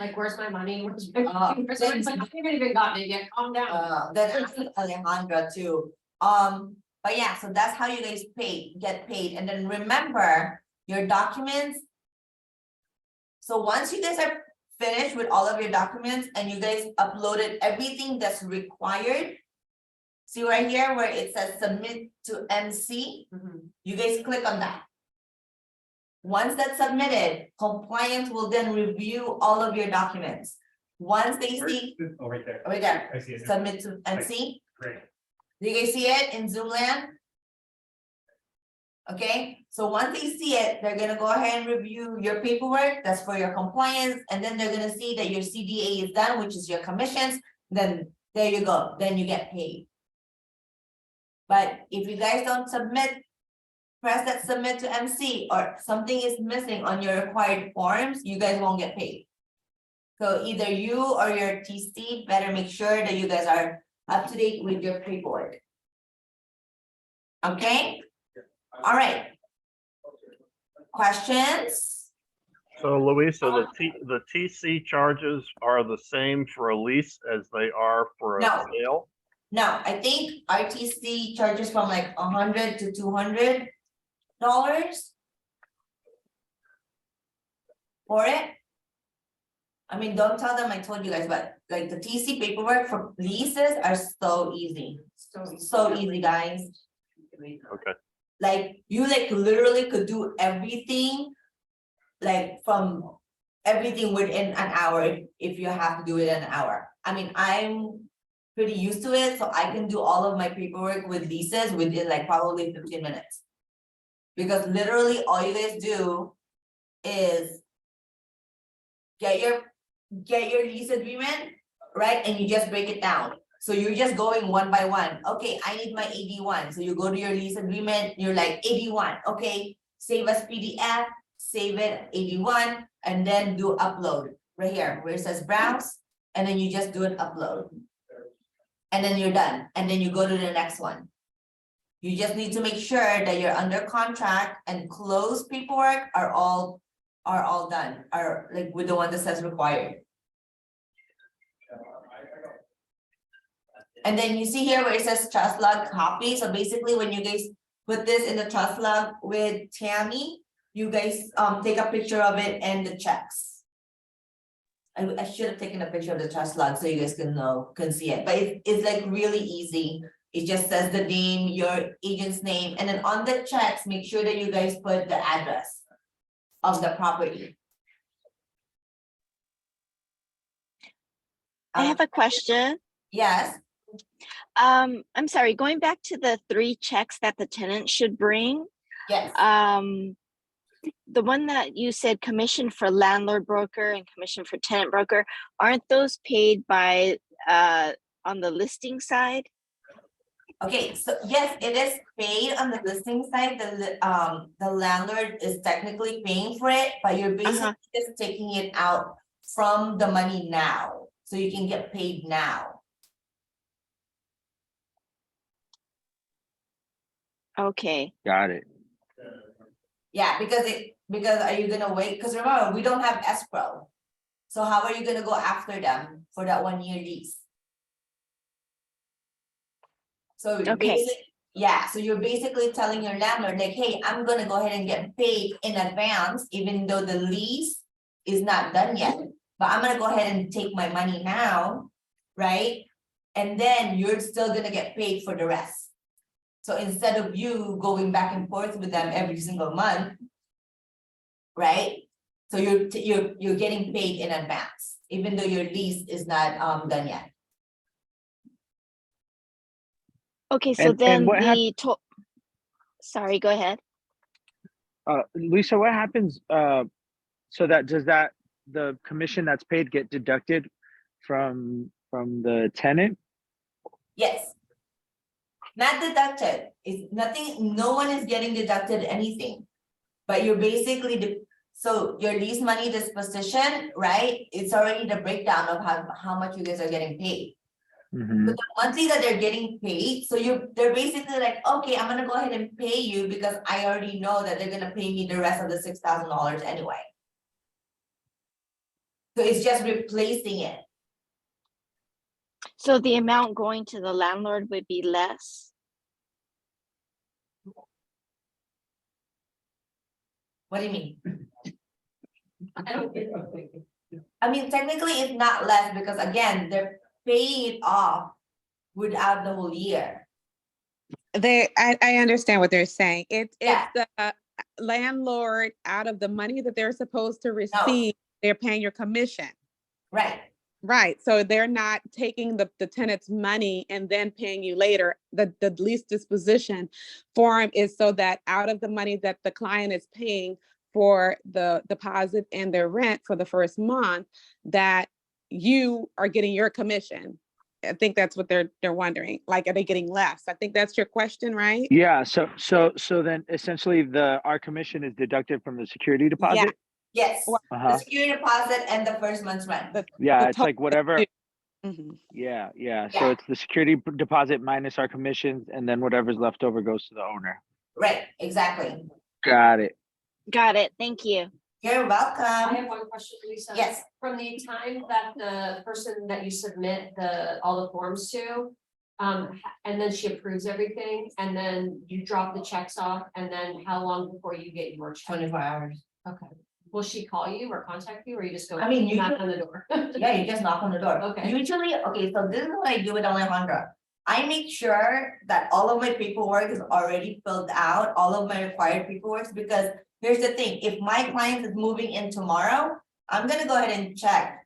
like, where's my money, where's my, where's
then-
my, I haven't even gotten it yet, calm down.
then ask Alejandra too. But yeah, so that's how you guys get paid, and then remember your documents. So once you guys are finished with all of your documents and you guys uploaded everything that's required. See right here where it says submit to MC,
Mhm.
you guys click on that. Once that's submitted, compliance will then review all of your documents. Once they see,
Oh, right there.
right there,
I see it. now.
submit to MC,
Great.
do you guys see it in Zoom land? Okay, so once they see it, they're gonna go ahead and review your paperwork, that's for your compliance, and then they're gonna see that your CDA is done, which is your commissions, then there you go, then you get paid. But if you guys don't submit, press that submit to MC, or something is missing on your required forms, you guys won't get paid. So either you or your TC better make sure that you guys are up to date with your paperwork. Okay? All right. Questions?
So Luisa, the TC charges are the same for a lease as they are for a
No.
sale?
No, I think RTC charges from like $100 to $200 for it. I mean, don't tell them I told you guys, but like the TC paperwork for leases are so easy, so easy, guys.
Okay,
Like you like literally could do everything. Like from everything within an hour if you have to do it in an hour. I mean, I'm pretty used to it, so I can do all of my paperwork with leases within like probably 15 minutes. Because literally all you guys do is get your lease agreement, right? And you just break it down. So you're just going one by one. Okay, I need my 81. So you go to your lease agreement, you're like 81, okay, save as PDF, save it 81, and then do upload right here where it says browse, and then you just do an upload. And then you're done, and then you go to the next one. You just need to make sure that you're under contract and closed paperwork are all done, are like with the one that says required. And then you see here where it says trust log copy, so basically when you guys put this in the trust log with Tammy, you guys take a picture of it and the checks. I should have taken a picture of the trust log so you guys can see it, but it's like really easy. It just says the name, your agent's name, and then on the checks, make sure that you guys put the address of the property.
I have a question.
Yes,
I'm sorry, going back to the 3 checks that the tenant should bring.
yes,
The one that you said commission for landlord broker and commission for tenant broker, aren't those paid by on the listing side?
okay, so yes, it is paid on the listing side, the landlord is technically paying for it, but you're basically just taking it out from the money now, so you can get paid now.
Okay,
Got it.
Yeah, because are you gonna wait, because remember, we don't have escrow. So how are you gonna go after them for that 1-year lease? So
Okay.
basically, yeah, so you're basically telling your landlord like, hey, I'm gonna go ahead and get paid in advance, even though the lease is not done yet. But I'm gonna go ahead and take my money now, right? And then you're still gonna get paid for the rest. So instead of you going back and forth with them every single month, right? So you're getting paid in advance, even though your lease is not done yet.
okay, so
And
then
what
sorry, go ahead.
Luisa, what happens, so that, does that, the commission that's paid get deducted from the tenant?
Yes. Not deducted, it's nothing, no one is getting deducted anything. But you're basically, so your lease money disposition, right? It's already the breakdown of how much you guys are getting paid.
Mhm.
So the monthly that they're getting paid, so they're basically like, okay, I'm gonna go ahead and pay you because I already know that they're gonna pay me the rest of the $6,000 anyway. So it's just replacing it.
So the amount going to the landlord would be less?
What do you mean?
I don't get it.
I mean, technically it's not less because again, they're paying it off without the whole year.
I understand what they're saying. It's
Yeah.
the landlord out of the money that they're supposed to receive, they're paying your commission.
Right,
Right. So they're not taking the tenant's money and then paying you later. The lease disposition form is so that out of the money that the client is paying for the deposit and their rent for the first month, that you are getting your commission. I think that's what they're wondering. Like, are they getting less? I think that's your question, right?
Yeah, so then essentially our commission is deducted from the security deposit?
yes, the
Uh-huh.
security deposit and the first month's rent.
Yeah,
The
it's like whatever.
Mhm.
Yeah. So
Yeah.
it's the security deposit minus our commissions, and then whatever's left over goes to the owner.
Right, exactly.
Got it.
Got it, thank you.
You're
I
welcome.
have one question, Lisa.
Yes.
From the time that the person that you submit all the forms to, and then she approves everything, and then you drop the checks off, and then how long before you get your check?
24 hours.
Okay. Will she call you or contact you, or you just go?
I mean,
knock
usually-
on the door?
Yeah, you just knock on the door.
Okay.
Usually, okay, so this is what I do with Alejandra. I make sure that all of my paperwork is already filled out, all of my required paperwork, because here's the thing, if my client is moving in tomorrow, I'm gonna go ahead and check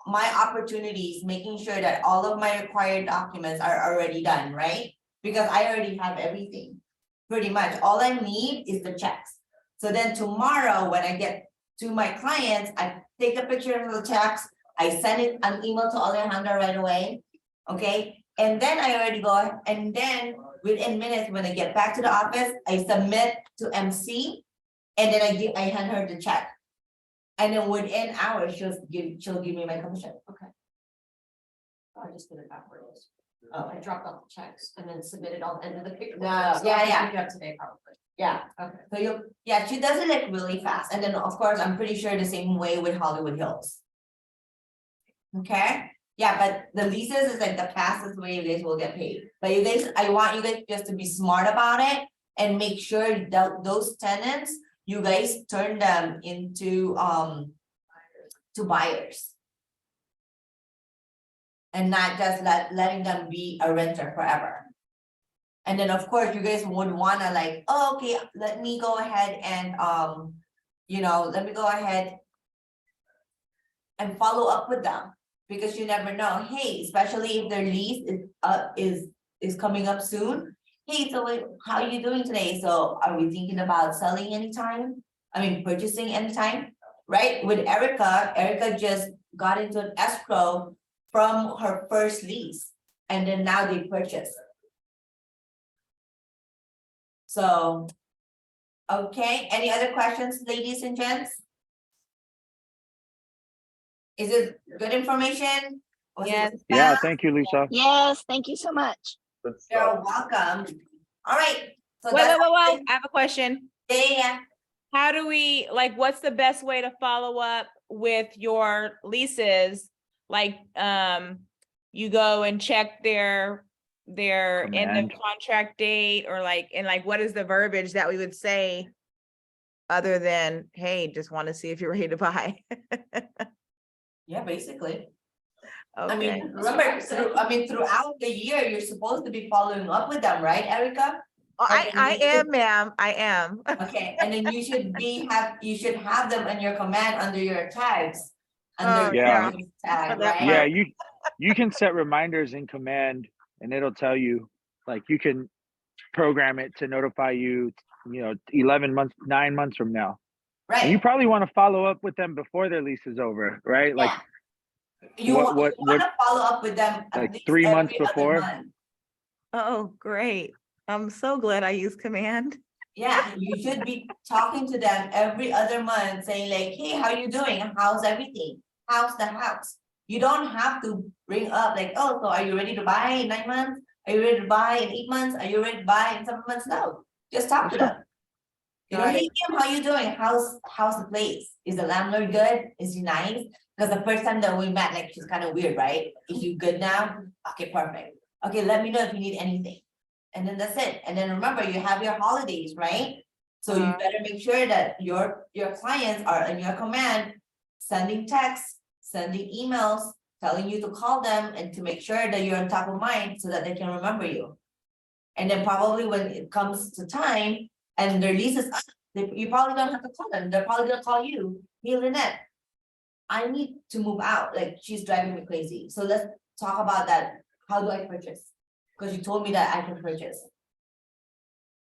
my opportunities, making sure that all of my required documents are already done, right? Because I already have everything. Pretty much, all I need is the checks. So then tomorrow, when I get to my clients, I take a picture of the checks, I send it an email to Alejandra right away, okay? And then I already go, and then within minutes, when I get back to the office, I submit to MC. And then I hand her the check. And then within hours, she'll give me my commission.
I just did it backwards.
Oh,
I dropped off the checks and then submitted all the end of the paperwork.
No,
So
yeah,
I'll
yeah.
pick it up today probably.
yeah,
Okay.
so yeah, she does it like really fast, and then of course, I'm pretty sure the same way with Hollywood Hills. Okay, yeah, but the leases is like the fastest way you guys will get paid, but you guys, I want you guys just to be smart about it. And make sure that those tenants, you guys turn them into to buyers. And not just letting them be a renter forever. And then, of course, you guys would wanna like, oh, okay, let me go ahead and, let me go ahead and follow up with them, because you never know, hey, especially if their lease is coming up soon. Hey, so how are you doing today? So are we thinking about selling anytime? Purchasing anytime, right? With Erica just got into an escrow from her first lease, and then now they purchase. So, okay, any other questions, ladies and gents? Is it good information? Was it
Yes.
Yeah,
fast?
thank you, Lisa.
Yes, thank you so much.
Good
You're
stuff.
welcome. All right. So
Wait,
that's
I have a question.
yeah.
How do we, like, what's the best way to follow up with your leases? Like, you go and check their end of
Command.
contract date, or like, and like, what is the verbiage that we would say? Other than, hey, just want to see if you're ready to buy.
Yeah, basically.
Okay.
Remember, throughout the year, you're supposed to be following up with them, right, Erica?
Oh,
And then
I
you should-
am, ma'am, I am.
Okay, and then you should have them on your command under your tags. Under
Yeah.
your tag,
That
right?
Yeah, you can set reminders in command and it'll tell you, like, you can program it to notify you, 11 months, 9 months from now. And you
Right.
probably want to follow up with them before their lease is over, right? Like,
You
what-
want to follow up with them at
like
least
3 months
every other
before?
month.
Oh, great. I'm so glad I use command.
Yeah, you should be talking to them every other month, saying like, hey, how you doing? How's everything? How's the house? You don't have to bring up like, oh, so are you ready to buy in 9 months? Are you ready to buy in 8 months? Are you ready to buy in 7 months? No, just talk to them.
Got
Hey Kim, how you doing? How's the place? Is the landlord good? Is he nice? Because the first time that we met, like, she's kind of weird, right? Is you good now? Okay, perfect. Okay, let me know if you need anything. And then that's it. And then remember, you have your holidays, right? So you better make sure that your clients are in your command, sending texts, sending emails, telling you to call them and to make sure that you're on top of mind so that they can remember you. And then probably when it comes to time and their lease is up, you probably don't have to call them. They're probably gonna call you, hey Lynette, I need to move out, like, she's driving me crazy. So let's talk about that. How do I purchase? Because you told me that I can purchase.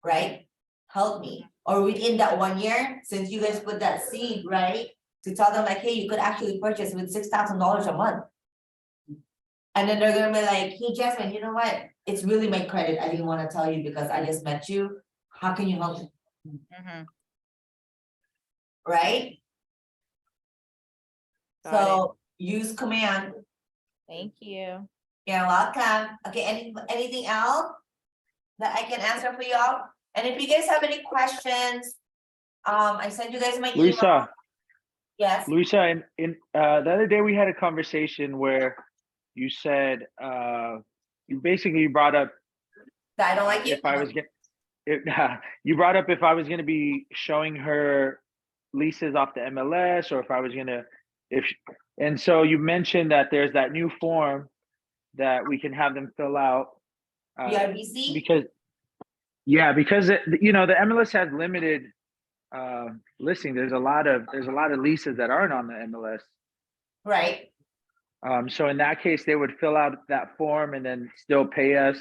Right? Help me. Or within that 1 year, since you guys put that seed, right? To tell them like, hey, you could actually purchase with $6,000 a month. And then they're gonna be like, hey, Jasmine, you know what? It's really my credit. I didn't want to tell you because I just met you. How can you help me?
Mhm.
Right?
Got
So use command.
Thank you.
You're welcome. Okay, anything else that I can answer for y'all? And if you guys have any questions, I sent you guys my email.
Luisa,
Yes,
in the other day we had a conversation where you said, you brought up
I don't like you.
if I was you brought up if I was gonna be showing her leases off the MLS, or if I was gonna, and so you mentioned that there's that new form that we can have them fill out.
BRBC,
Because the MLS has limited listing. There's a lot of leases that aren't on the MLS.
right?
So in that case, they would fill out that form and then still pay us.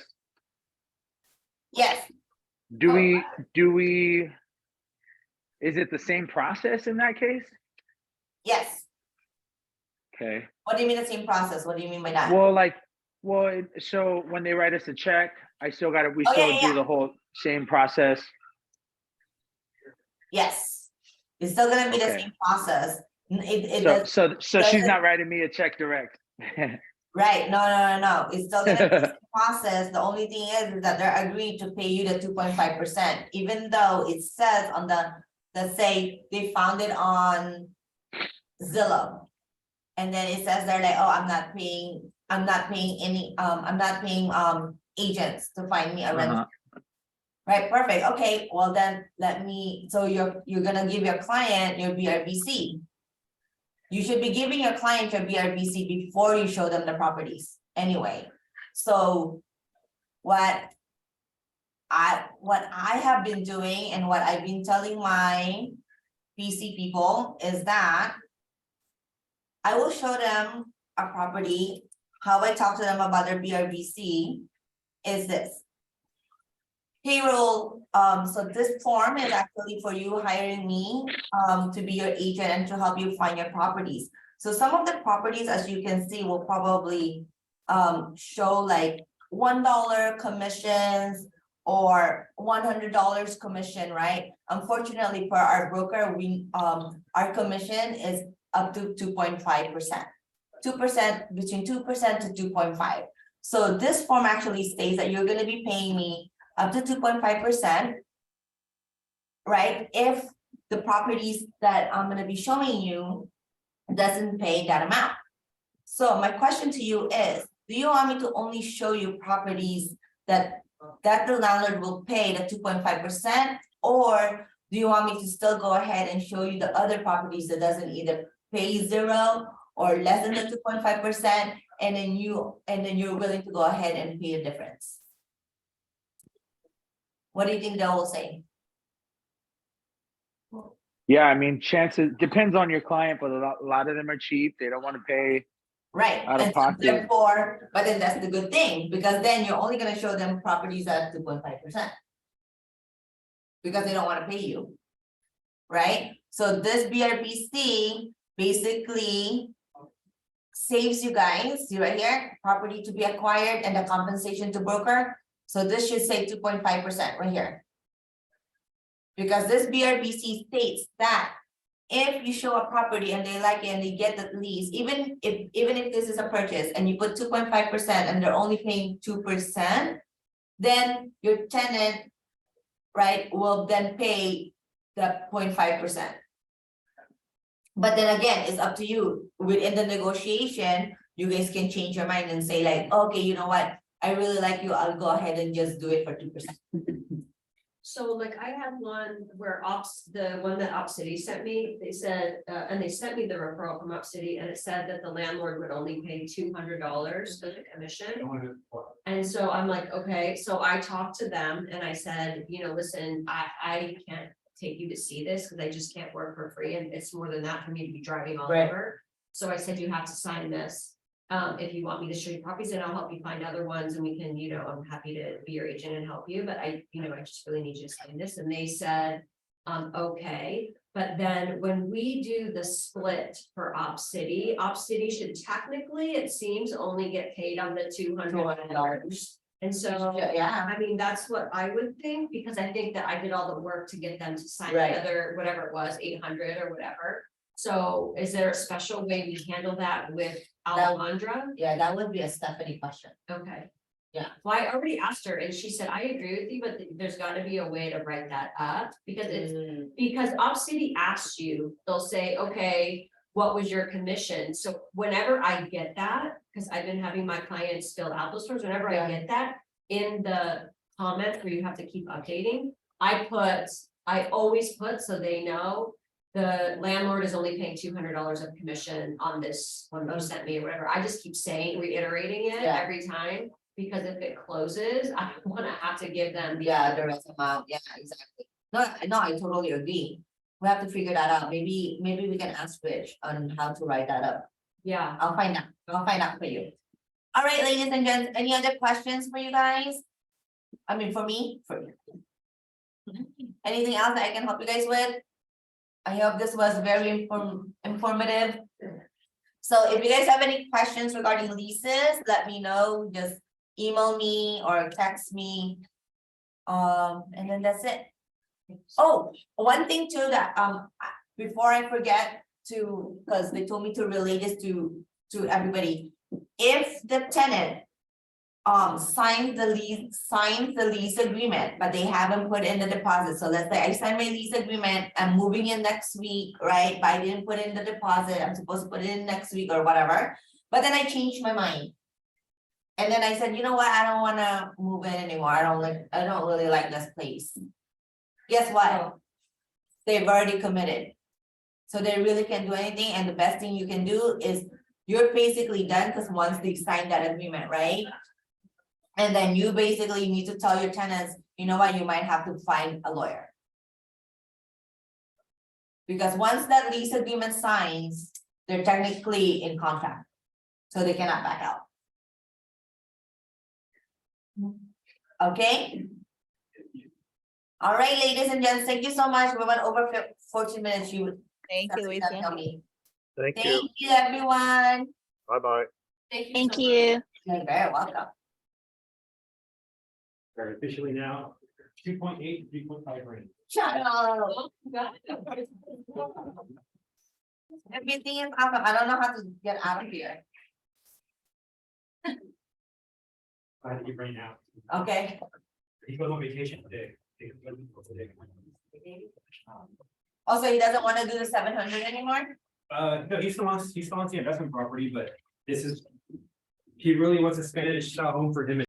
Yes,
Do we, is it the same process in that case?
yes.
Okay.
What do you mean the same process? What do you mean by that?
So when they write us a check, we still
yeah,
do the whole same process.
Yes. It's still gonna be the
Okay.
same process. It
So,
does,
so she's
doesn't-
not writing me a check direct.
right, no, it's still gonna be the same process, the only thing is that they're agreed to pay you the 2.5%, even though it says on the, let's say, they found it on Zillow. And then it says they're like, oh, I'm not paying any, I'm not paying, agents to find me a renter.
Uh-huh.
Right, perfect, okay, well then, so you're gonna give your client your BRBC. You should be giving your client your BRBC before you show them the properties, anyway. So what I have been doing and what I've been telling my PC people is that I will show them a property. How I talk to them about their BRBC is this. Payroll, so this form is actually for you hiring me to be your agent and to help you find your properties. So some of the properties, as you can see, will probably show like $1 commissions or $100 commission, right? Unfortunately, for our broker, our commission is up to 2.5%. 2%, between 2% to 2.5. So this form actually states that you're gonna be paying me up to 2.5%, right? If the properties that I'm gonna be showing you doesn't pay that amount. So my question to you is, do you want me to only show you properties that the landlord will pay the 2.5%? Or do you want me to still go ahead and show you the other properties that doesn't either pay 0 or less than the 2.5%, and then you're willing to go ahead and pay the difference? What do you think they will say?
Yeah, I mean, chances depends on your client, but a lot of them are cheap. They don't want to pay
Right,
out of
and so
pocket.
therefore, but then that's the good thing, because then you're only gonna show them properties at 2.5%. Because they don't wanna pay you. Right, so this BRBC basically saves you guys, see right here, property to be acquired and the compensation to broker. So this should say 2.5% right here. Because this BRBC states that if you show a property and they like it and they get the lease, even if this is a purchase and you put 2.5% and they're only paying 2%, then your tenant, right, will then pay the 0.5%. But then again, it's up to you. Within the negotiation, you guys can change your mind and say like, okay, you know what? I really like you. I'll go ahead and just do it for 2%.
So like I had one where the one that Op City sent me, they said, and they sent me the referral from Op City, and it said that the landlord would only pay $200 for the commission. And so I'm like, okay, so I talked to them and I said, you know, listen, I can't take you to see this because I just can't work for free, and it's more than that for me to be driving all
Right.
over. So I said, you have to sign this. If you want me to show you properties, and I'll help you find other ones, and we can, you know, I'm happy to be your agent and help you, but I just really need you to sign this. And they said, okay, but then when we do the split for Op City should technically, it seems, only get paid on the $200. And so,
Yeah,
I mean, that's what I would think, because I think that I did all the work to get them to sign
Right.
another, whatever it was, 800 or whatever. So is there a special way we handle that with Alejandra?
yeah, that would be a Stephanie question.
Okay.
Yeah.
Well, I already asked her and she said, I agree with you, but there's gotta be a way to write that up, because it's, because Op City asks you, they'll say, okay, what was your commission? So whenever I get that, because I've been having my clients fill out those forms, whenever I get that in the comments where you have to keep updating, I always put, so they know, the landlord is only paying $200 of commission on this one you sent me or whatever. I just keep reiterating it
Yeah.
every time, because if it closes, I don't wanna have to give them. the
The rest amount, yeah, exactly. No, I totally agree. We have to figure that out. Maybe we can ask Rich on how to write that up.
Yeah,
I'll find out for you. All right, ladies and gents, any other questions for you guys? I mean, for me, for you. Anything else that I can help you guys with? I hope this was very informative. So if you guys have any questions regarding leases, let me know. Just email me or text me. And then that's it. Oh, one thing too that before I forget to, because they told me to relay this to everybody. If the tenant signs the lease agreement, but they haven't put in the deposit. So let's say I sign my lease agreement, I'm moving in next week, right? But I didn't put in the deposit, I'm supposed to put it in next week or whatever, but then I changed my mind. And then I said, you know what, I don't wanna move in anymore, I don't really like this place. Guess what? They've already committed. So they really can't do anything, and the best thing you can do is, you're basically done, because once they sign that agreement, right? And then you basically need to tell your tenants, you know what, you might have to find a lawyer. Because once that lease agreement signs, they're technically in contract, so they cannot back out. Okay? All right, ladies and gents, thank you so much. We went over 14 minutes.
Thank you,
That's what
Luisa.
tell me.
Thank you.
Thank you, everyone.
Bye-bye.
Thank you.
You're very welcome.
We're officially now 2.8 to 3.5 range.
Shut up. Everything is awesome. I don't know how to get out of here.
I have to give right now.
Okay.
He goes on vacation today.
Also, he doesn't want to do the 700 anymore?
No, he still wants the investment property, but this is. He really wants to spend it, home for him